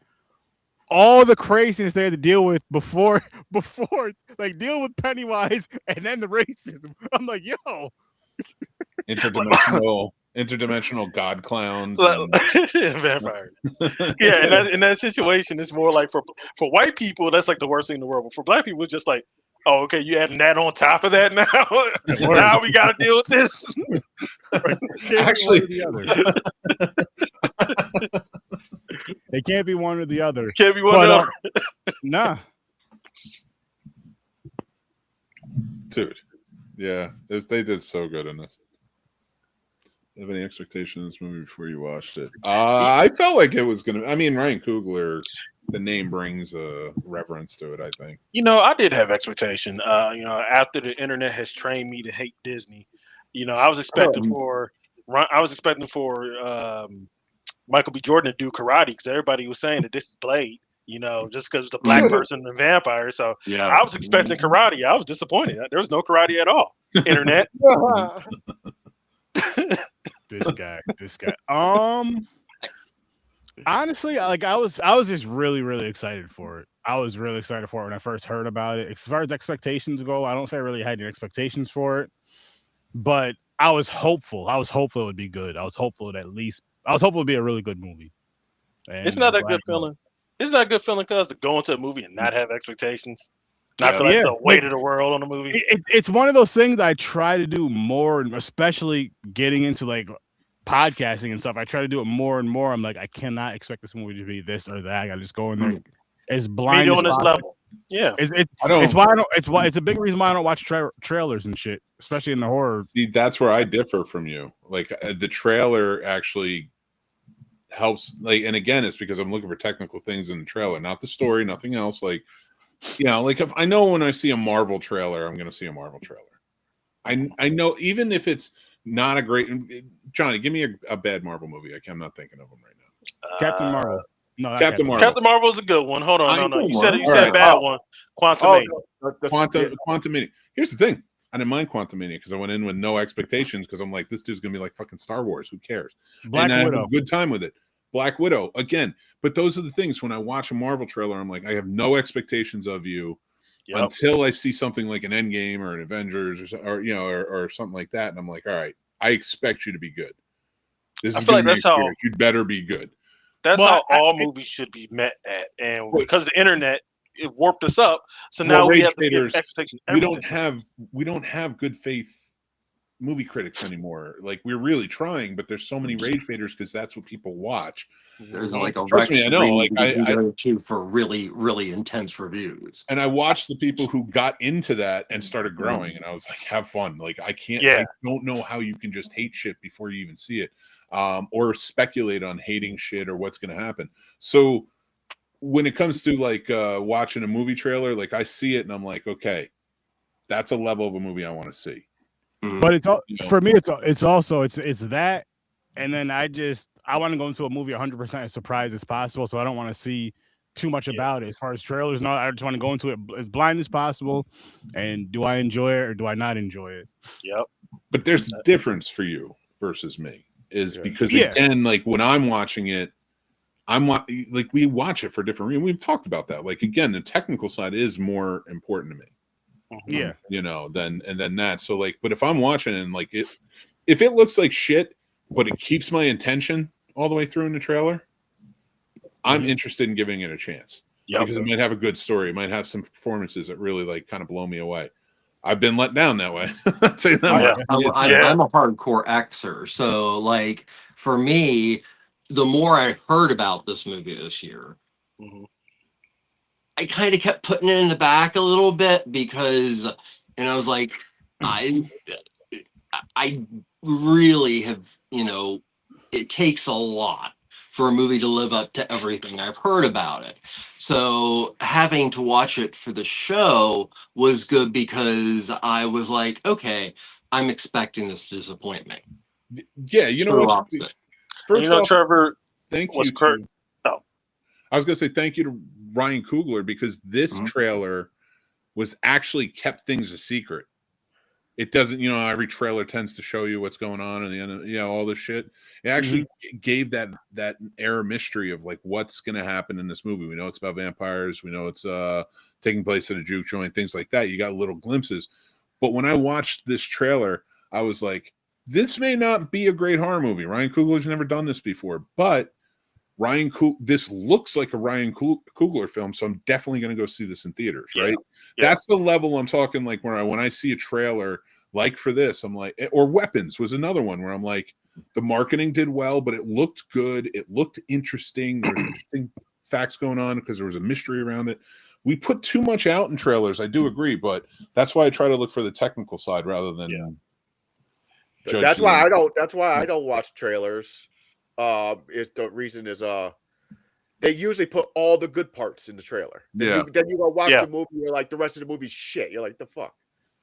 All the craziness they had to deal with before, like deal with Pennywise and then the racism. I'm like, yo, interdimensional god clowns, vampires. Yeah, in that situation, it's more like for white people, that's like the worst thing in the world. But for black people, it's just like, oh, okay, you adding that on top of that now? Now we got to deal with this. Actually, they can't be one or the other. Can't be one or the other. Nah. Dude, yeah, they did so good in this. Do you have any expectations in this movie before you watched it? I felt like it was gonna. I mean, Ryan Coogler, the name brings a reverence to it. I think. I did have expectation. After the internet has trained me to hate Disney, I was expecting for Michael B. Jordan to do karate because everybody was saying that this is Blade. Just because it's a black person and vampire. So yeah, I was expecting karate. I was disappointed. There was no karate at all. Internet. This guy. Honestly, like I was just really, really excited for it. I was really excited for it when I first heard about it. As far as expectations go, I don't say I really had any expectations for it, but I was hopeful. I was hopeful it would be good. I was hopeful it would be a really good movie. And it's not a good feeling. It's not a good feeling, cuz, to go into a movie and not have expectations. Not feel like the weight of the world on the movie. It's one of those things I try to do more, especially getting into like podcasting and stuff. I try to do it more and more. I'm like, I cannot expect this movie to be this or that. I gotta just go in there as blind as possible. Yeah, it's a big reason why I don't watch trailers and shit, especially in the horror. See, that's where I differ from you. Like the trailer actually helps. Like, and again, it's because I'm looking for technical things in the trailer, not the story, nothing else. Like, like if I know when I see a Marvel trailer, I'm going to see a Marvel trailer. I know even if it's not a great. Johnny, give me a bad Marvel movie. I'm not thinking of them right now. Captain Marvel. No, Captain Marvel. Captain Marvel is a good one. Hold on, no. You said a bad one. Quantumania. Here's the thing. I didn't mind Quantumania because I went in with no expectations because I'm like, this dude's gonna be like fucking Star Wars. Who cares? Black Widow. I had a good time with it. Black Widow again. But those are the things when I watch a Marvel trailer, I'm like, I have no expectations of you until I see something like an Endgame or an Avengers or something like that, and I'm like, all right, I expect you to be good. This is like that's how you'd better be good. That's how all movies should be met at, and because the internet it warped us up, so now we have to get expectations. We don't have good faith movie critics anymore. Like we're really trying, but there's so many rage baiters because that's what people watch. There's like a trust me, I know. Like I go to for really, really intense reviews. And I watched the people who got into that and started growing, and I was like, have fun. Like I don't know how you can just hate shit before you even see it. Or speculate on hating shit or what's going to happen. So when it comes to like watching a movie trailer, like I see it and I'm like, okay, that's a level of a movie I want to see. But it's for me, it's also that, and then I want to go into a movie 100% as surprised as possible, so I don't want to see too much about it as far as trailers. No, I just want to go into it as blind as possible. And do I enjoy it or do I not enjoy it? Yep. But there's a difference for you versus me. Because again, like when I'm watching it, like we watch it for different reasons. We've talked about that. Like again, the technical side is more important to me. Yeah, than that. So like, but if I'm watching it and like if it looks like shit, but it keeps my attention all the way through in the trailer, I'm interested in giving it a chance. Yeah, because it might have a good story. It might have some performances that really like kind of blow me away. I've been let down that way. I'd say that I'm a hardcore Xer. So like for me, the more I heard about this movie this year, I kind of kept putting it in the back a little bit because, and I was like, I really have, it takes a lot for a movie to live up to everything I've heard about it. So having to watch it for the show was good because I was like, okay, I'm expecting this disappointment. Yeah, you know what? First off, Trevor, thank you. I was going to say thank you to Ryan Coogler because this trailer was actually kept things a secret. it doesn't, you know, every trailer tends to show you what's going on and the end, you know, all this shit. It actually gave that air of mystery of like what's going to happen in this movie. We know it's about vampires. We know it's taking place at a juke joint, things like that. You got little glimpses. But when I watched this trailer, I was like, this may not be a great horror movie. Ryan Coogler's never done this before, but this looks like a Ryan Coogler film, so I'm definitely going to go see this in theaters, right? Yeah. That's the level I'm talking, like when I see a trailer like for this, I'm like, or Weapons was another one where I'm like, the marketing did well, but it looked good. It looked interesting. There was interesting facts going on because there was a mystery around it. We put too much out in trailers, I do agree, but that's why I try to look for the technical side rather than That's why I don't watch trailers. Is the reason is they usually put all the good parts in the trailer. Then you go watch the movie, you're like, the rest of the movie's shit. You're like, the fuck.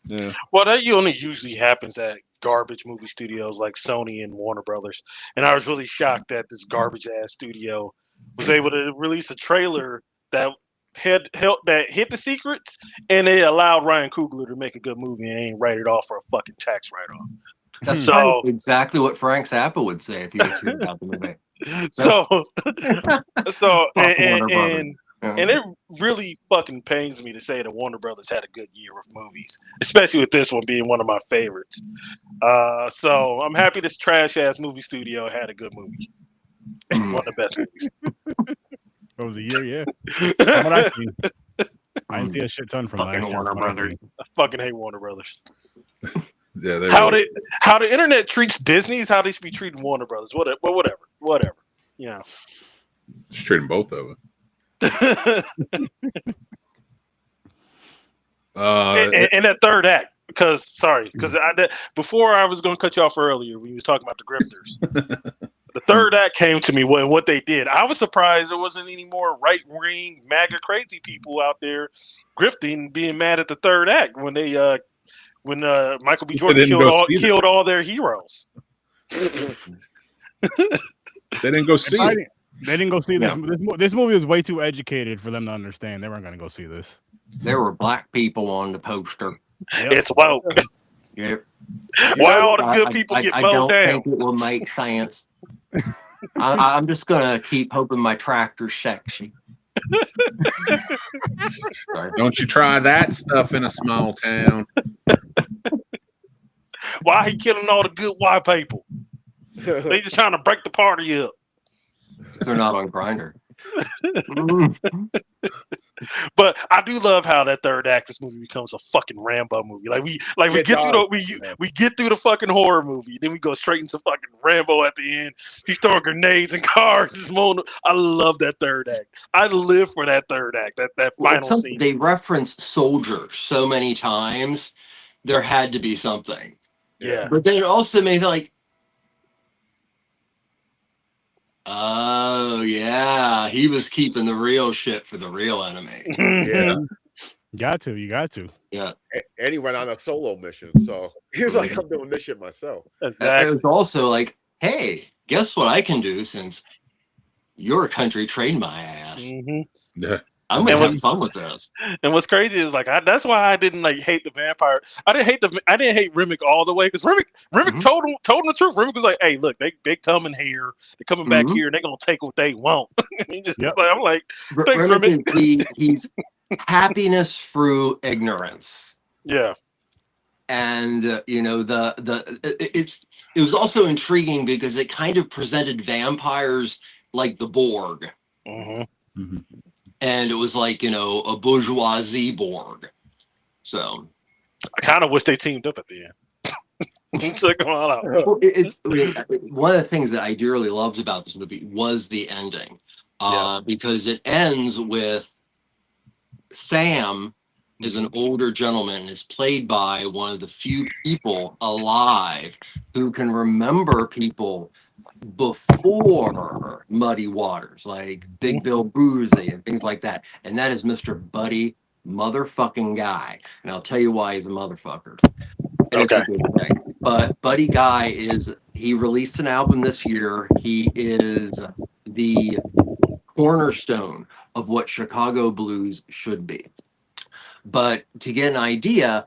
Yeah. Well, that only usually happens at garbage movie studios like Sony and Warner Brothers. And I was really shocked that this garbage ass studio was able to release a trailer that hit the secrets, and they allowed Ryan Coogler to make a good movie and ain't write it off for a fucking tax write-off. That's exactly what Frank Zappa would say if he was here about the movie. And it really fucking pains me to say that Warner Brothers had a good year with movies, especially with this one being one of my favorites. So I'm happy this trash ass movie studio had a good movie. One of the best movies. That was a year, yeah. I didn't see a shit ton from fucking Warner Brothers. I fucking hate Warner Brothers. Yeah, how the internet treats Disney is how they should be treating Warner Brothers. Whatever. You know, just treating both of them. And that third act, because before I was going to cut you off earlier when you was talking about the grifters. The third act came to me when what they did. I was surprised there wasn't any more right-wing MAGA crazy people out there grifting, being mad at the third act when they when Michael B. Jordan killed all their heroes. They didn't go see it. They didn't go see this. This movie was way too educated for them to understand. They weren't going to go see this. There were black people on the poster. Yep. It's woke. Yep. Why all the good people get mowed down? I don't think it will make sense. I'm just going to keep hoping my tractor's sexy. Don't you try that stuff in a small town. Why he killing all the good white people? They just trying to break the party up. They're not on Grindr. But I do love how that third act, this movie becomes a fucking Rambo movie. We get through the fucking horror movie, then we go straight into fucking Rambo at the end. He's throwing grenades and cars. I love that third act. I live for that third act. That final scene. They reference soldier so many times. There had to be something. Yeah. But then it also made like, oh yeah, he was keeping the real shit for the real enemy. Yeah. You got to. Yeah. And he went on a solo mission. So he was like, I'm doing this shit myself. Exactly. It was also like, hey, guess what I can do since your country trained my ass? Mm-hmm. Yeah. I'm gonna have fun with this. And what's crazy is like that's why I didn't like hate the vampire. I didn't hate Remick all the way because Remick told him the truth. Remick was like, "Hey, look, they coming here, they're coming back here, and they're gonna take what they want." I'm like, thanks, Remick. He's happiness through ignorance. Yeah. And it was also intriguing because it kind of presented vampires like the Borg. Mm-hmm. Mm-hmm. And it was like, a bourgeoisie Borg. So I kind of wish they teamed up at the end. Took them all out. Well, it's one of the things that I dearly loved about this movie was the ending. Because it ends with Sam is an older gentleman and is played by one of the few people alive who can remember people before Muddy Waters, like Big Bill Boozy and things like that. And that is Mr. Buddy motherfucking Guy. And I'll tell you why he's a motherfucker. And it's a good thing. But Buddy Guy he released an album this year. He is the cornerstone of what Chicago blues should be. But to get an idea,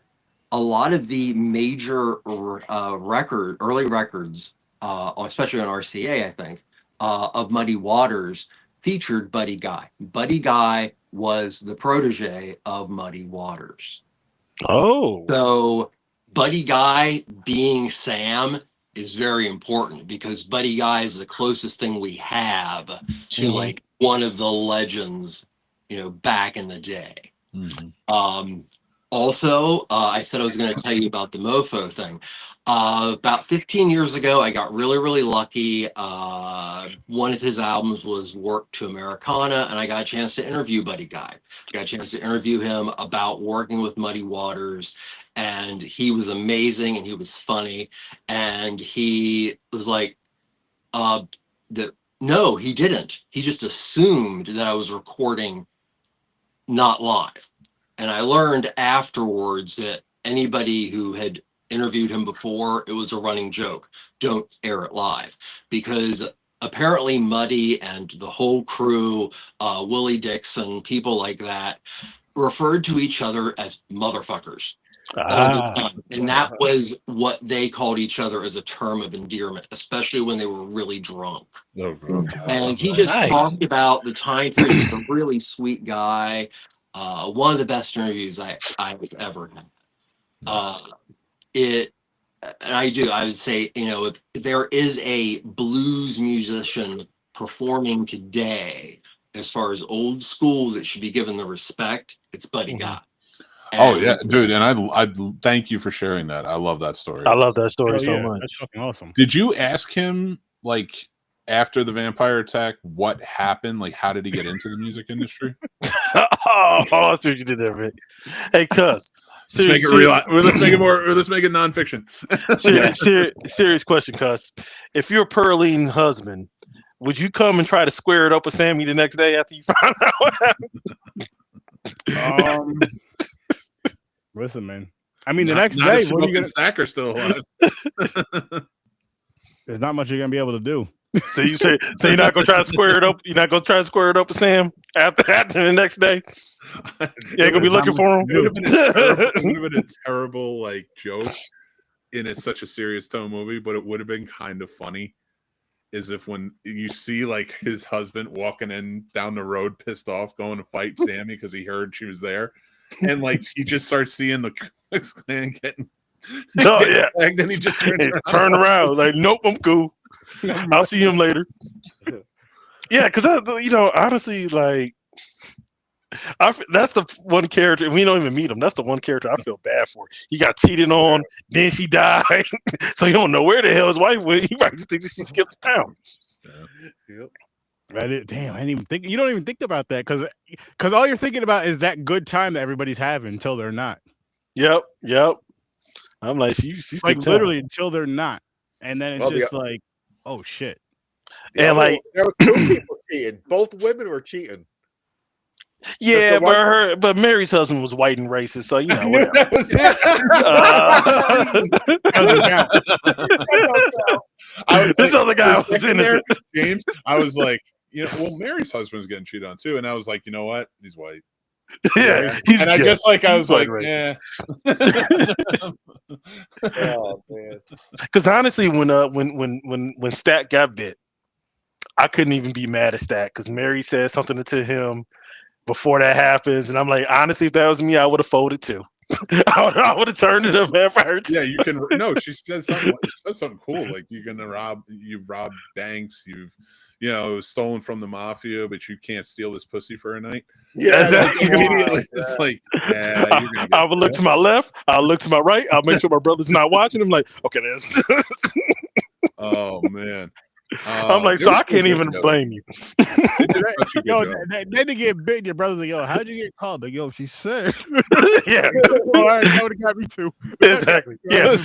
a lot of the major early records, especially on RCA, I think, of Muddy Waters featured Buddy Guy. Buddy Guy was the protege of Muddy Waters. Oh. So Buddy Guy being Sam is very important because Buddy Guy is the closest thing we have to like one of the legends, back in the day. Also, I said I was going to tell you about the mofo thing. About 15 years ago, I got really, really lucky. One of his albums was Work to Americana, and I got a chance to interview Buddy Guy. I got a chance to interview him about working with Muddy Waters, and he was amazing, and he was funny, and he was like, no, he didn't. He just assumed that I was recording not live. And I learned afterwards that anybody who had interviewed him before, it was a running joke. Don't air it live. Because apparently Muddy and the whole crew, Willie Dixon, people like that, referred to each other as motherfuckers all the time. And that was what they called each other as a term of endearment, especially when they were really drunk. And he just talked about the time period. He's a really sweet guy. One of the best interviews I've ever had. I would say, if there is a blues musician performing today, as far as old school that should be given the respect, it's Buddy Guy. Oh yeah, dude, and I thank you for sharing that. I love that story. I love that story so much. That's fucking awesome. Did you ask him like after the vampire attack what happened? Like, how did he get into the music industry? I see what you did there, man. Hey, Cuz. Let's make it real. Let's make it more. Let's make it nonfiction. Serious question, Cuz. If you're Pearline's husband, would you come and try to square it up with Sammy the next day after you found out what happened? Listen, man. I mean, the next day, what are you gonna Stacker still alive? There's not much you're gonna be able to do. So you're not gonna try to square it up. You're not gonna try to square it up with Sam after the next day. You ain't gonna be looking for him. It would have been a terrible like joke in such a serious tone movie, but it would have been kind of funny. Is if when you see like his husband walking in down the road, pissed off, going to fight Sammy because he heard she was there, and like he just starts seeing the Klan getting. And then he just turn around like, nope, I'm cool. I'll see him later. Yeah, because honestly, like, that's the one character we don't even meet him. That's the one character I feel bad for. He got cheated on, then she died, so you don't know where the hell his wife went. He probably just thinks she skipped town. Damn, I didn't even think. You don't even think about that because all you're thinking about is that good time that everybody's having until they're not. Yep. I'm like, she's like literally until they're not, and then it's just like, oh shit. And like there were two people cheating. Both women were cheating. Yeah, but Mary's husband was white and racist, so whatever. That was this other guy was in there, James. I was like, Mary's husband's getting cheated on too, and I was like, you know what? He's white. Yeah, and I guess I was like, yeah. Oh man. Because honestly, when Stat got bit, I couldn't even be mad at Stat because Mary said something to him before that happens, and I'm like, honestly, if that was me, I would have folded too. I would have turned it up if I heard. Yeah, you can. No, she says something. She says something cool, like you've robbed banks, you've stolen from the mafia, but you can't steal this pussy for a night. Yeah, exactly. Immediately, it's like, I will look to my left, I'll look to my right, I'll make sure my brother's not watching. I'm like, okay, that's. Oh man. I'm like, so I can't even blame you. Then to get bit, your brother's like, yo, how'd you get called? Like, yo, she said. Yeah. All right, that would have got me too. Exactly. Yeah.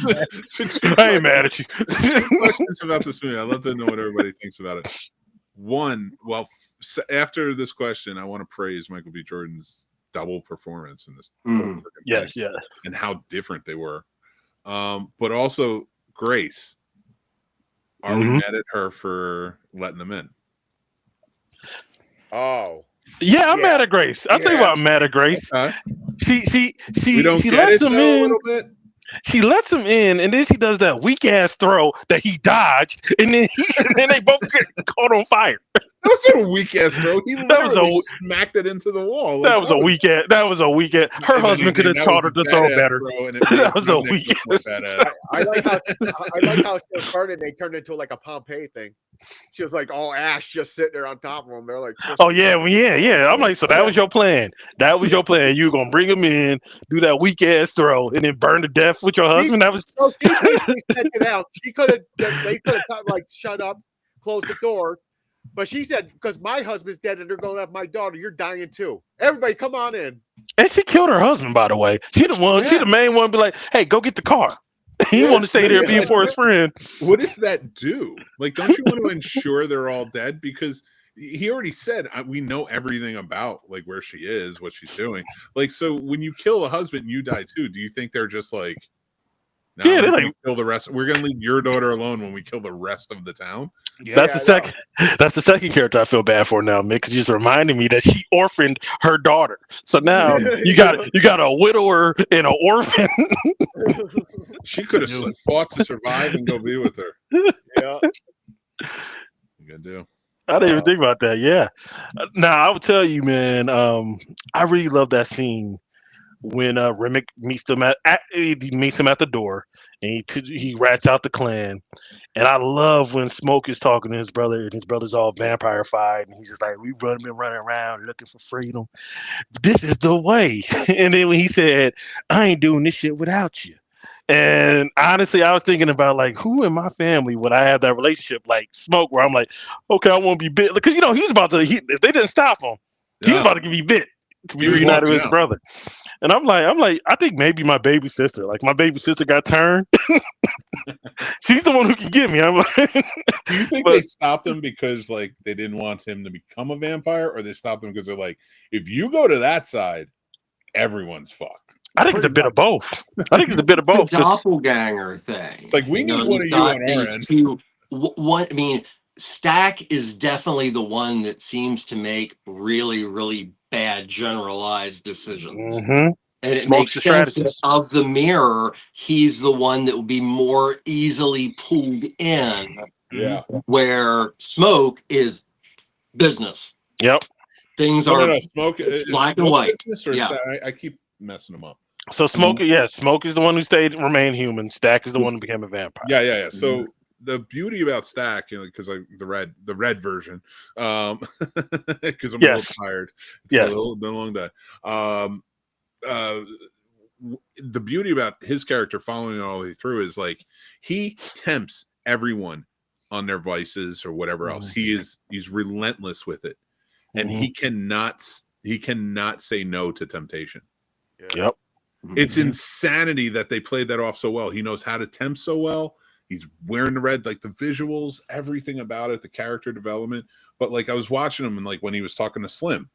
I ain't mad at you. Questions about this movie. I'd love to know what everybody thinks about it. One, well, after this question, I want to praise Michael B. Jordan's double performance in this. Yes, and how different they were. But also Grace. Are we mad at her for letting them in? Oh, Yeah, I'm mad at Grace. I'll tell you why I'm mad at Grace. She lets him in a little bit. She lets him in, and then she does that weak ass throw that he dodged, and then they both get caught on fire. That was a weak ass throw. He literally smacked it into the wall. That was a weak ass. That was a weak ass. Her husband could have taught her to throw better. That was a weak ass. I like how she was burning. They turned into like a Pompeii thing. She was like all ash, just sitting there on top of them. They're like, oh yeah. I'm like, so that was your plan. That was your plan. You were gonna bring him in, do that weak ass throw, and then burn to death with your husband. That was. So she basically sent it out. She could have. They could have like shut up, closed the door. But she said, because my husband's dead and they're going to have my daughter, you're dying too. Everybody, come on in. And she killed her husband, by the way. She the one. She the main one. Be like, hey, go get the car. He want to stay there being for his friend. What does that do? Like, don't you want to ensure they're all dead? Because he already said we know everything about like where she is, what she's doing. Like, so when you kill a husband, you die too. Do you think they're just like, no, yeah, they're like, kill the rest? We're gonna leave your daughter alone when we kill the rest of the town. Yeah, that's the second. That's the second character I feel bad for now, Mick, because you just reminded me that she orphaned her daughter. So now you got a widower and an orphan. She could have fought to survive and go be with her. Yeah, you gonna do. I didn't even think about that. Yeah. Now I would tell you, man. I really love that scene when Remick meets him at the door, and he rats out the clan. And I love when Smoke is talking to his brother, and his brother's all vampire-fied, and he's just like, we've been running around looking for freedom. This is the way. And then when he said, I ain't doing this shit without you. And honestly, I was thinking about like, who in my family would I have that relationship like Smoke, where I'm like, okay, I won't be bit, because he was about to. If they didn't stop him, he was about to be bit to be reunited with his brother. And I'm like, I think maybe my baby sister. Like my baby sister got turned. She's the one who can get me. I'm like, do you think they stopped him because like they didn't want him to become a vampire, or they stopped him because they're like, if you go to that side, everyone's fucked? I think it's a bit of both. It's a doppelganger thing. It's like we need one of you on our end. One, I mean, Stack is definitely the one that seems to make really, really bad generalized decisions. Mm-hmm. And it makes sense that of the mirror, he's the one that will be more easily pulled in. Yeah. Where Smoke is business. Yep. Things are Smoke black and white. Yeah. I keep messing them up. So Smoke, Smoke is the one who remained human. Stack is the one who became a vampire. Yeah. So the beauty about Stack, because the red version, because I'm a little tired. It's been a long day. The beauty about his character following it all the way through is like he tempts everyone on their vices or whatever else. He's relentless with it, and he cannot say no to temptation. Yep. It's insanity that they played that off so well. He knows how to tempt so well. He's wearing the red, like the visuals, everything about it, the character development. But like I was watching him, and like when he was talking to Slim,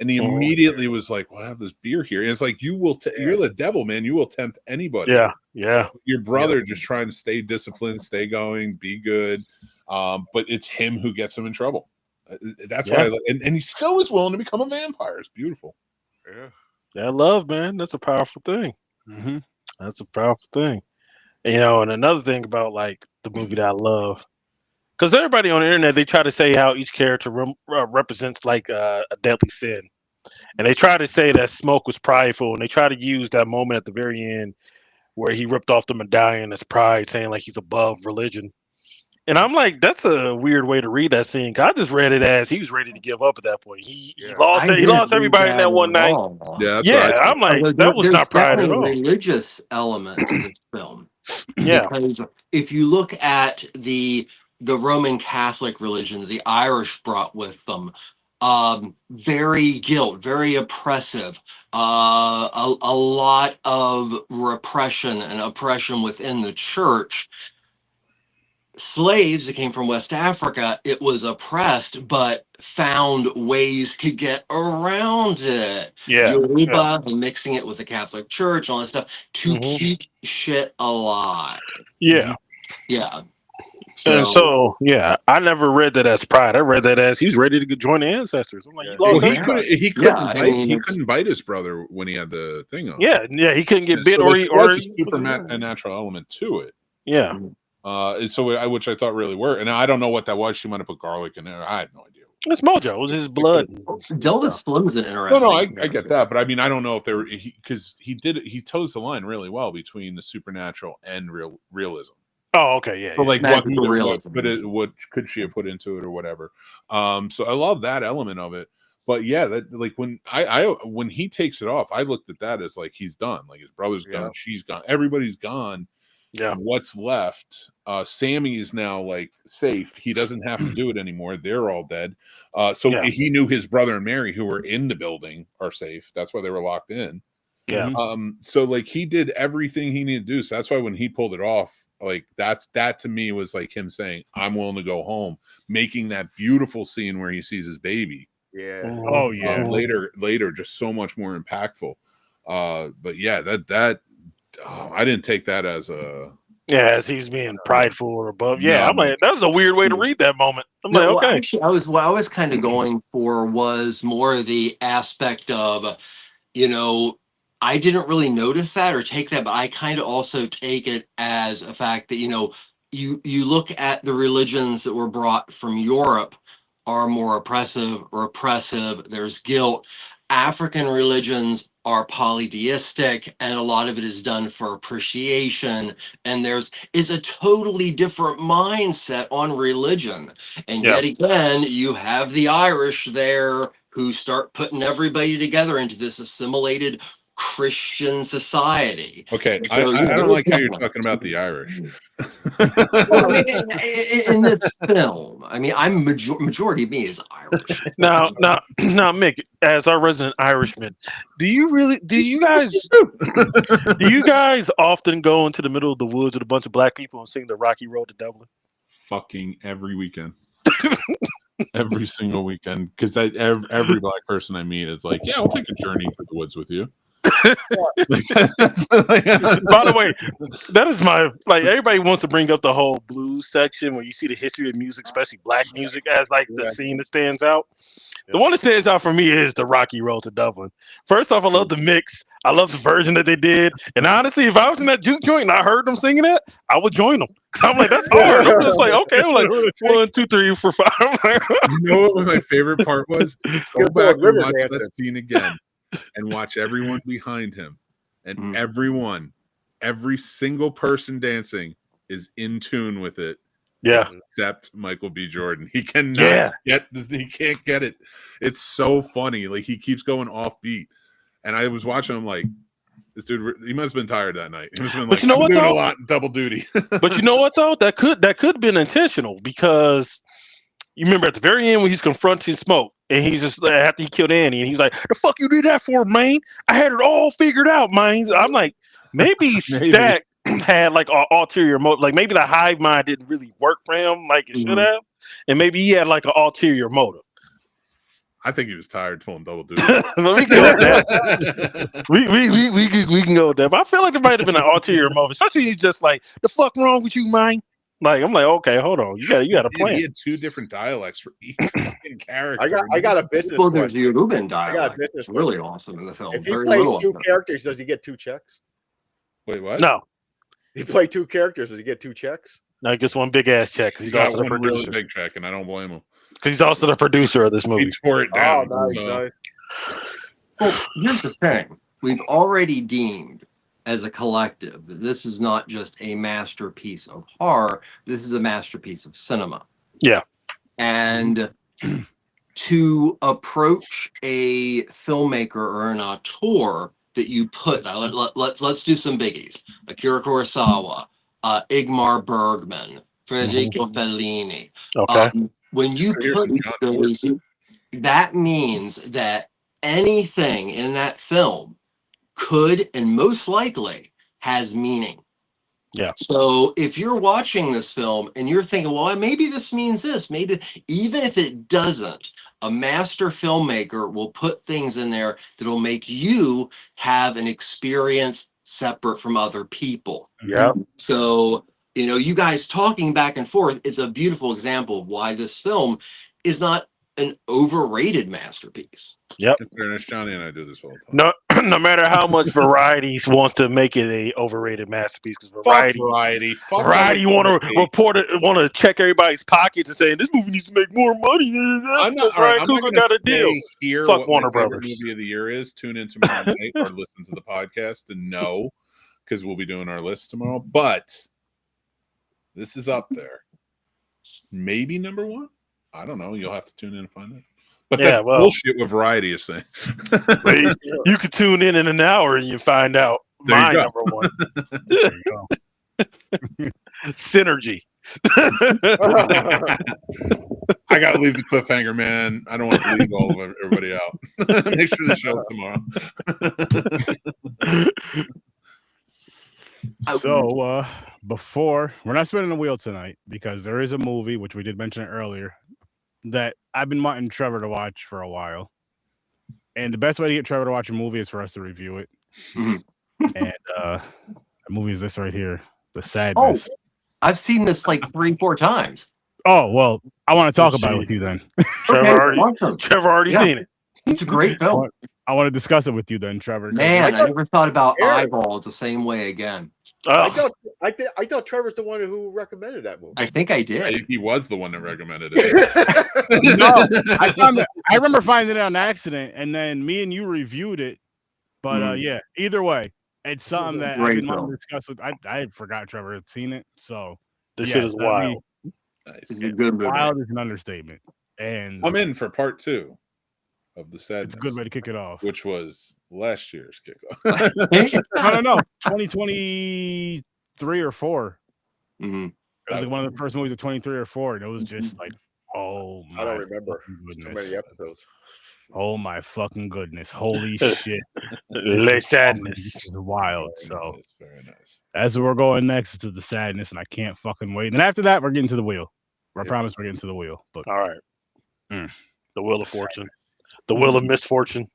and he immediately was like, "Well, I have this beer here." And it's like, you will, you're the devil, man. You will tempt anybody. Yeah. Your brother just trying to stay disciplined, stay going, be good. But it's him who gets him in trouble. That's why, and he still is willing to become a vampire. It's beautiful. Yeah, love, man. That's a powerful thing. Mm-hmm. That's a powerful thing. And another thing about like the movie that I love, because everybody on the internet, they try to say how each character represents like a deadly sin, and they try to say that Smoke was prideful, and they try to use that moment at the very end where he ripped off the medallion as pride, saying like he's above religion. And I'm like, that's a weird way to read that scene. I just read it as he was ready to give up at that point. He lost everybody in that one night. I'm like, that was not pride at all. There's a religious element to this film. Yeah. Because if you look at the Roman Catholic religion that the Irish brought with them, very oppressive, a lot of repression and oppression within the church. Slaves that came from West Africa, it was oppressed, but found ways to get around it. Yoruba, and mixing it with the Catholic Church, all that stuff to keep shit alive. Yeah. So yeah, I never read that as pride. I read that as he's ready to join the ancestors. I'm like, you lost he couldn't bite his brother when he had the thing on. Yeah, he couldn't get bit, so, or like, he was a supernatural element to it. Yeah. Which I thought really worked. And I don't know what that was. She might have put garlic in there. I had no idea. It's Mojo. It was his blood. Delta Slim's an interesting. No, I get that, but I mean, I don't know if there because he toes the line really well between the supernatural and realism. Oh, okay, yeah. So like, what could she have put into it or whatever? So I love that element of it. But yeah, that like when he takes it off, I looked at that as like he's done. Like his brother's gone, she's gone, everybody's gone. Yeah. What's left? Sammy is now like safe. He doesn't have to do it anymore. They're all dead. So he knew his brother and Mary, who were in the building, are safe. That's why they were locked in. Yeah. So like he did everything he needed to do. So that's why when he pulled it off, like that to me was like him saying, "I'm willing to go home," making that beautiful scene where he sees his baby. Yeah. Oh yeah. Later, just so much more impactful. But yeah, that. Oh, I didn't take that as a as he's being prideful or above. Yeah, I'm like, that was a weird way to read that moment. I'm like, okay. Actually, what I was kind of going for was more the aspect of, I didn't really notice that or take that, but I kind of also take it as a fact that, you look at the religions that were brought from Europe are more oppressive or oppressive. There's guilt. African religions are polytheistic, and a lot of it is done for appreciation. And it's a totally different mindset on religion. And yet again, you have the Irish there who start putting everybody together into this assimilated Christian society. Okay, so, I don't like how you're talking about the Irish. Well, I mean, in this film, I mean, I'm majority of me is Irish. Now, Mick, as our resident Irishman, do you guys often go into the middle of the woods with a bunch of black people and sing the Rocky Road to Dublin? Fucking every weekend. Every single weekend, because every black person I meet is like, yeah, I'll take a journey through the woods with you. By the way, that is everybody wants to bring up the whole blues section when you see the history of music, especially black music, as like the scene that stands out. The one that stands out for me is the Rocky Road to Dublin. First off, I love the mix. I love the version that they did. And honestly, if I was in that juke joint and I heard them singing that, I would join them. Because I'm like, that's hard. I'm just like, okay. I'm like, 1, 2, 3, 4, 5. You know what my favorite part was? Go back and watch that scene again and watch everyone behind him. And every single person dancing is in tune with it. Yeah, except Michael B. Jordan. He cannot get this. He can't get it. It's so funny. Like he keeps going off beat. And I was watching him like, this dude. He must have been tired that night. He must have been like, I'm doing a lot double duty. But you know what though? That could have been intentional, because you remember at the very end when he's confronting Smoke and he's just after he killed Annie and he's like, "The fuck you did that for, man? I had it all figured out, man." I'm like, maybe. Stack had like an ulterior motive, like maybe the hive mind didn't really work for him like it should have, and maybe he had like an ulterior motive. I think he was tired pulling double duty. We can go with that. we can go with that, but I feel like it might have been an ulterior motive, especially he's just like, "The fuck wrong with you, man?" Like I'm like, okay, hold on, you got a plan. He had 2 different dialects for each fucking character. I got a business question. There's the Reuben dialect. It's really awesome in the film. If he plays 2 characters, does he get 2 checks? Wait, what? No. He played 2 characters. Does he get 2 checks? No, he gets one big ass check. He's got one really big check, and I don't blame him. Because he's also the producer of this movie. He tore it down. Oh, nice. Well, here's the thing: we've already deemed, as a collective, that this is not just a masterpiece of horror. This is a masterpiece of cinema. Yeah. And to approach a filmmaker or an auteur that you put, let's do some biggies: Akira Kurosawa, Ingmar Bergman, Federico Fellini. Okay. When you put those, that means that anything in that film could and most likely has meaning. Yeah. So if you're watching this film and you're thinking, well, maybe this means this, maybe, even if it doesn't, a master filmmaker will put things in there that'll make you have an experience separate from other people. Yeah. So You know, you guys talking back and forth is a beautiful example of why this film is not an overrated masterpiece. Yep. In fairness, Johnny and I do this all the time. No matter how much Variety wants to make it a overrated masterpiece, because Fuck Variety Variety. want to check everybody's pockets and saying this movie needs to make more money. I'm not going to say here Fuck what Warner my favorite Brothers. movie of the year is. Tune in tomorrow night or listen to the podcast to know, because we'll be doing our list tomorrow. But this is up there. Maybe number one. I don't know. You'll have to tune in and find out. But that's bullshit what Variety is saying. You could tune in an hour and you find out my number one. There you go. Synergy. I got to leave the cliffhanger, man. I don't want to leave all of everybody out. Make sure the show's tomorrow. So, before we're not spinning the wheel tonight because there is a movie, which we did mention earlier, that I've been wanting Trevor to watch for a while. And the best way to get Trevor to watch a movie is for us to review it. Mm-hmm. And the movie is this right here, The Sadness. Oh, I've seen this like 3-4 times. Oh, well, I want to talk about it with you then. Trevor already seen it. It's a great film. I want to discuss it with you then, Trevor. Man, I never thought about eyeballs the same way again. I thought Trevor's the one who recommended that movie. I think I did. Yeah, he was the one that recommended it. No, I remember finding it on accident, and then me and you reviewed it. But yeah, either way, it's something that I've been wanting to discuss with. I forgot Trevor had seen it, so this shit is wild. It's a good movie. Wild is an understatement, and I'm in for part 2 of The Sadness. It's a good way to kick it off, which was last year's kickoff. I don't know, 2023 or 4. Mm-hmm. It was like one of the first movies of 23 or 4, and it was just like, oh my! I don't remember. Too many episodes. Oh my fucking goodness! Holy shit! Sadness is wild. So very nice. As we're going next to The Sadness, and I can't fucking wait. And after that, we're getting to the wheel. I promise we're getting to the wheel. But all right, the Wheel of Fortune, the Wheel of Misfortune,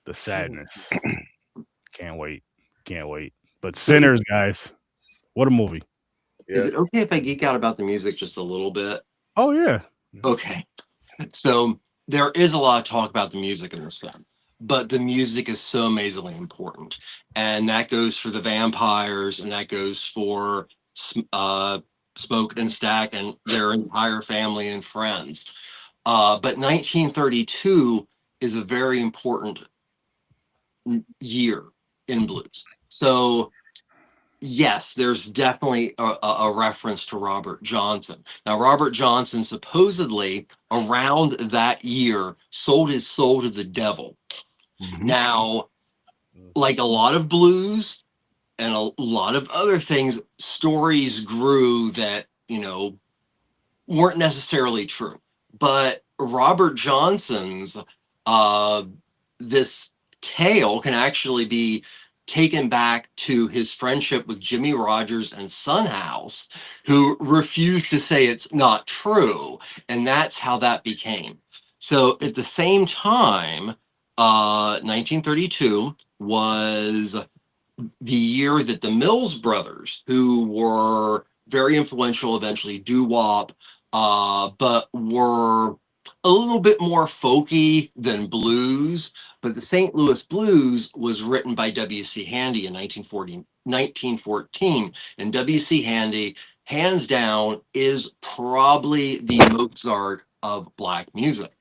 The Sadness. Can't wait. But Sinners, guys, what a movie! Yeah. Is it okay if I geek out about the music just a little bit? Oh yeah. Okay. So there is a lot of talk about the music in this film, but the music is so amazingly important. And that goes for the vampires, and that goes for Smoke and Stack and their entire family and friends. But 1932 is a very important year in blues. So yes, there's definitely a reference to Robert Johnson. Now, Robert Johnson supposedly around that year sold his soul to the devil. Mm-hmm. Now, like a lot of blues and a lot of other things, stories grew that, you know, weren't necessarily true. But Robert Johnson's this tale can actually be taken back to his friendship with Jimmy Rogers and Son House, who refused to say it's not true. And that's how that became. So at the same time, 1932 was the year that the Mills Brothers, who were very influential, eventually doo-wop, but were a little bit more folky than blues. But the St. Louis Blues was written by W.C. Handy in 1914. And W.C. Handy, hands down, is probably the Mozart of black music.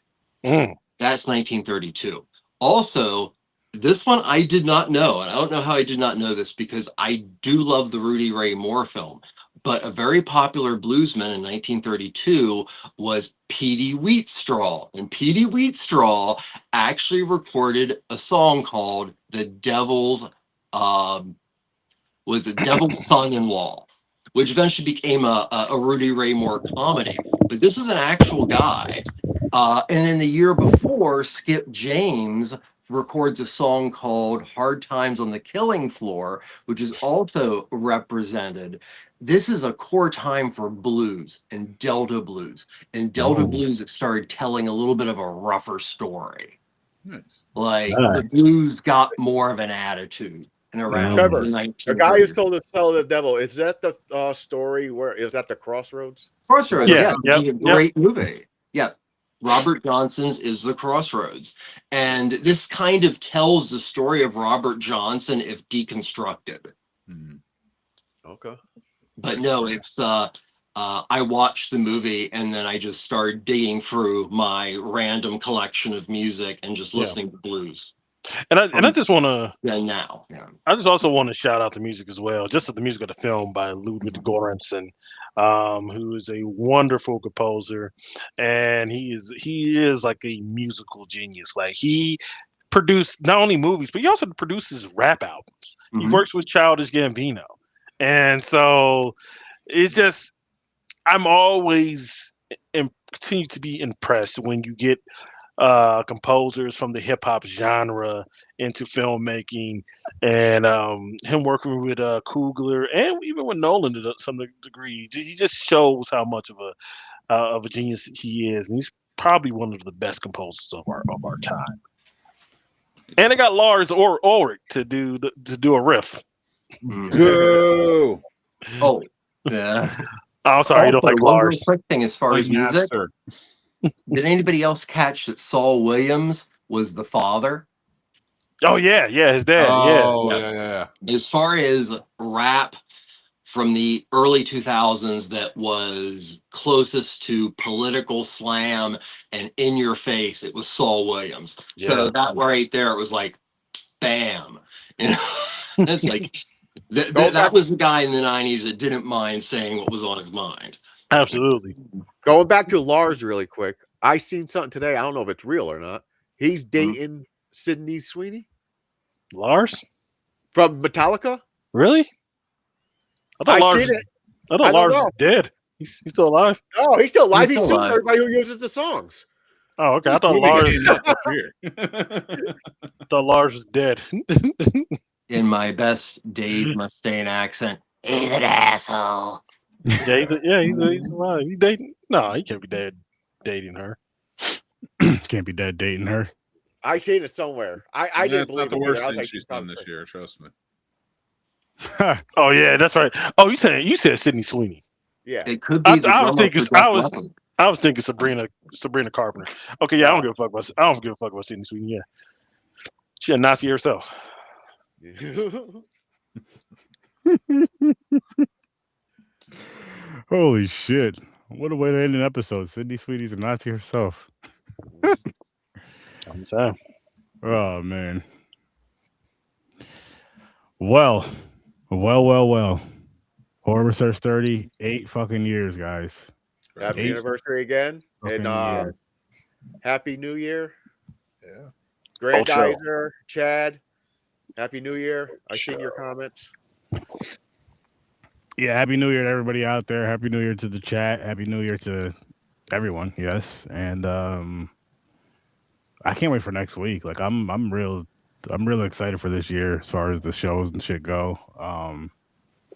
That's 1932. Also, this one I did not know, and I don't know how I did not know this because I do love the Rudy Ray Moore film. But a very popular bluesman in 1932 was Petey Wheatstraw. And Petey Wheatstraw actually recorded a song called The Devil's Son-in-Law, which eventually became a Rudy Ray Moore comedy. But this is an actual guy. And then the year before, Skip James records a song called Hard Times on the Killing Floor, which is also represented. This is a core time for blues and Delta blues. And Delta blues, it started telling a little bit of a rougher story. Nice. Like the blues got more of an attitude. and around Trevor, the the guy who 1930s. told us to tell the devil, is that the story where is that the Crossroads? Crossroads, Yeah, yeah, yep, great movie. Yeah, Robert Johnson's is The Crossroads, and this kind of tells the story of Robert Johnson if deconstructed. Okay. But no, it's I watched the movie and then I just started digging through my random collection of music and just listening to blues. And I just want to. Then now, yeah. I just also want to shout out the music as well, just the music of the film by Ludwig Göransson, who is a wonderful composer, and he is like a musical genius. Like he produced not only movies, but he also produces rap albums. He works with Childish Gambino, and so it's just I'm always continue to be impressed when you get composers from the hip hop genre into filmmaking, and him working with Coogler and even with Nolan to some degree. He just shows how much of a genius he is, and he's probably one of the best composers of our time. And I got Lars Ulrich to do a riff. Go. Oh, yeah. I'm sorry, you don't like one real Lars. quick thing as far as music. Napster. Did anybody else catch that Saul Williams was the father? Oh yeah, his dad. Oh, yeah. yeah. As far as rap from the early 2000s that was closest to political slam and in your face, it was Saul Williams. Yeah. So that right there, it was like, bam. You know, it's like that was the guy in the 90s that didn't mind saying what was on his mind. Absolutely. Going back to Lars really quick, I seen something today. I don't know if it's real or not. He's dating Sydney Sweeney Lars? from Metallica. Really? I thought seen it. I thought Lars was dead. He's still alive? Oh, he's still alive. He's still suing alive. everybody who uses the songs. Oh, okay. I thought Lars was dead. In my best Dave Mustaine accent, he's an asshole. Yeah, he's alive. He dating? No, he can't be dead dating her. Can't be dead dating her. I seen it somewhere. I didn't believe not the it worst either. I was thing like, she's done this year. Trust me. Oh yeah, that's right. Oh, you said Sydney Sweeney. Yeah. It could be. I was thinking Sabrina Carpenter. Okay, yeah, I don't give a fuck about Sydney Sweeney. Yeah, she a Nazi herself. Holy shit. What a way to end an episode. Sydney Sweeney's a Nazi herself. I'm saying. Oh, man. Well. Horror Research 30, 8 fucking years, guys. Happy anniversary again. And Happy New Year. Yeah. Grandizer, Chad. Happy New Year. I seen your comments. Yeah, Happy New Year to everybody out there. Happy New Year to the chat. Happy New Year to everyone. Yes. And I can't wait for next week. Like I'm real excited for this year as far as the shows and shit go.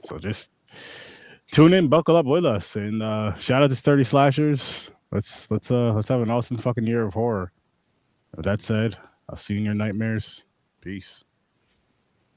So just tune in, buckle up with us, and shout out to Sturdy Slashers. Let's have an awesome fucking year of horror. With that said, I'll see you in your nightmares. Peace.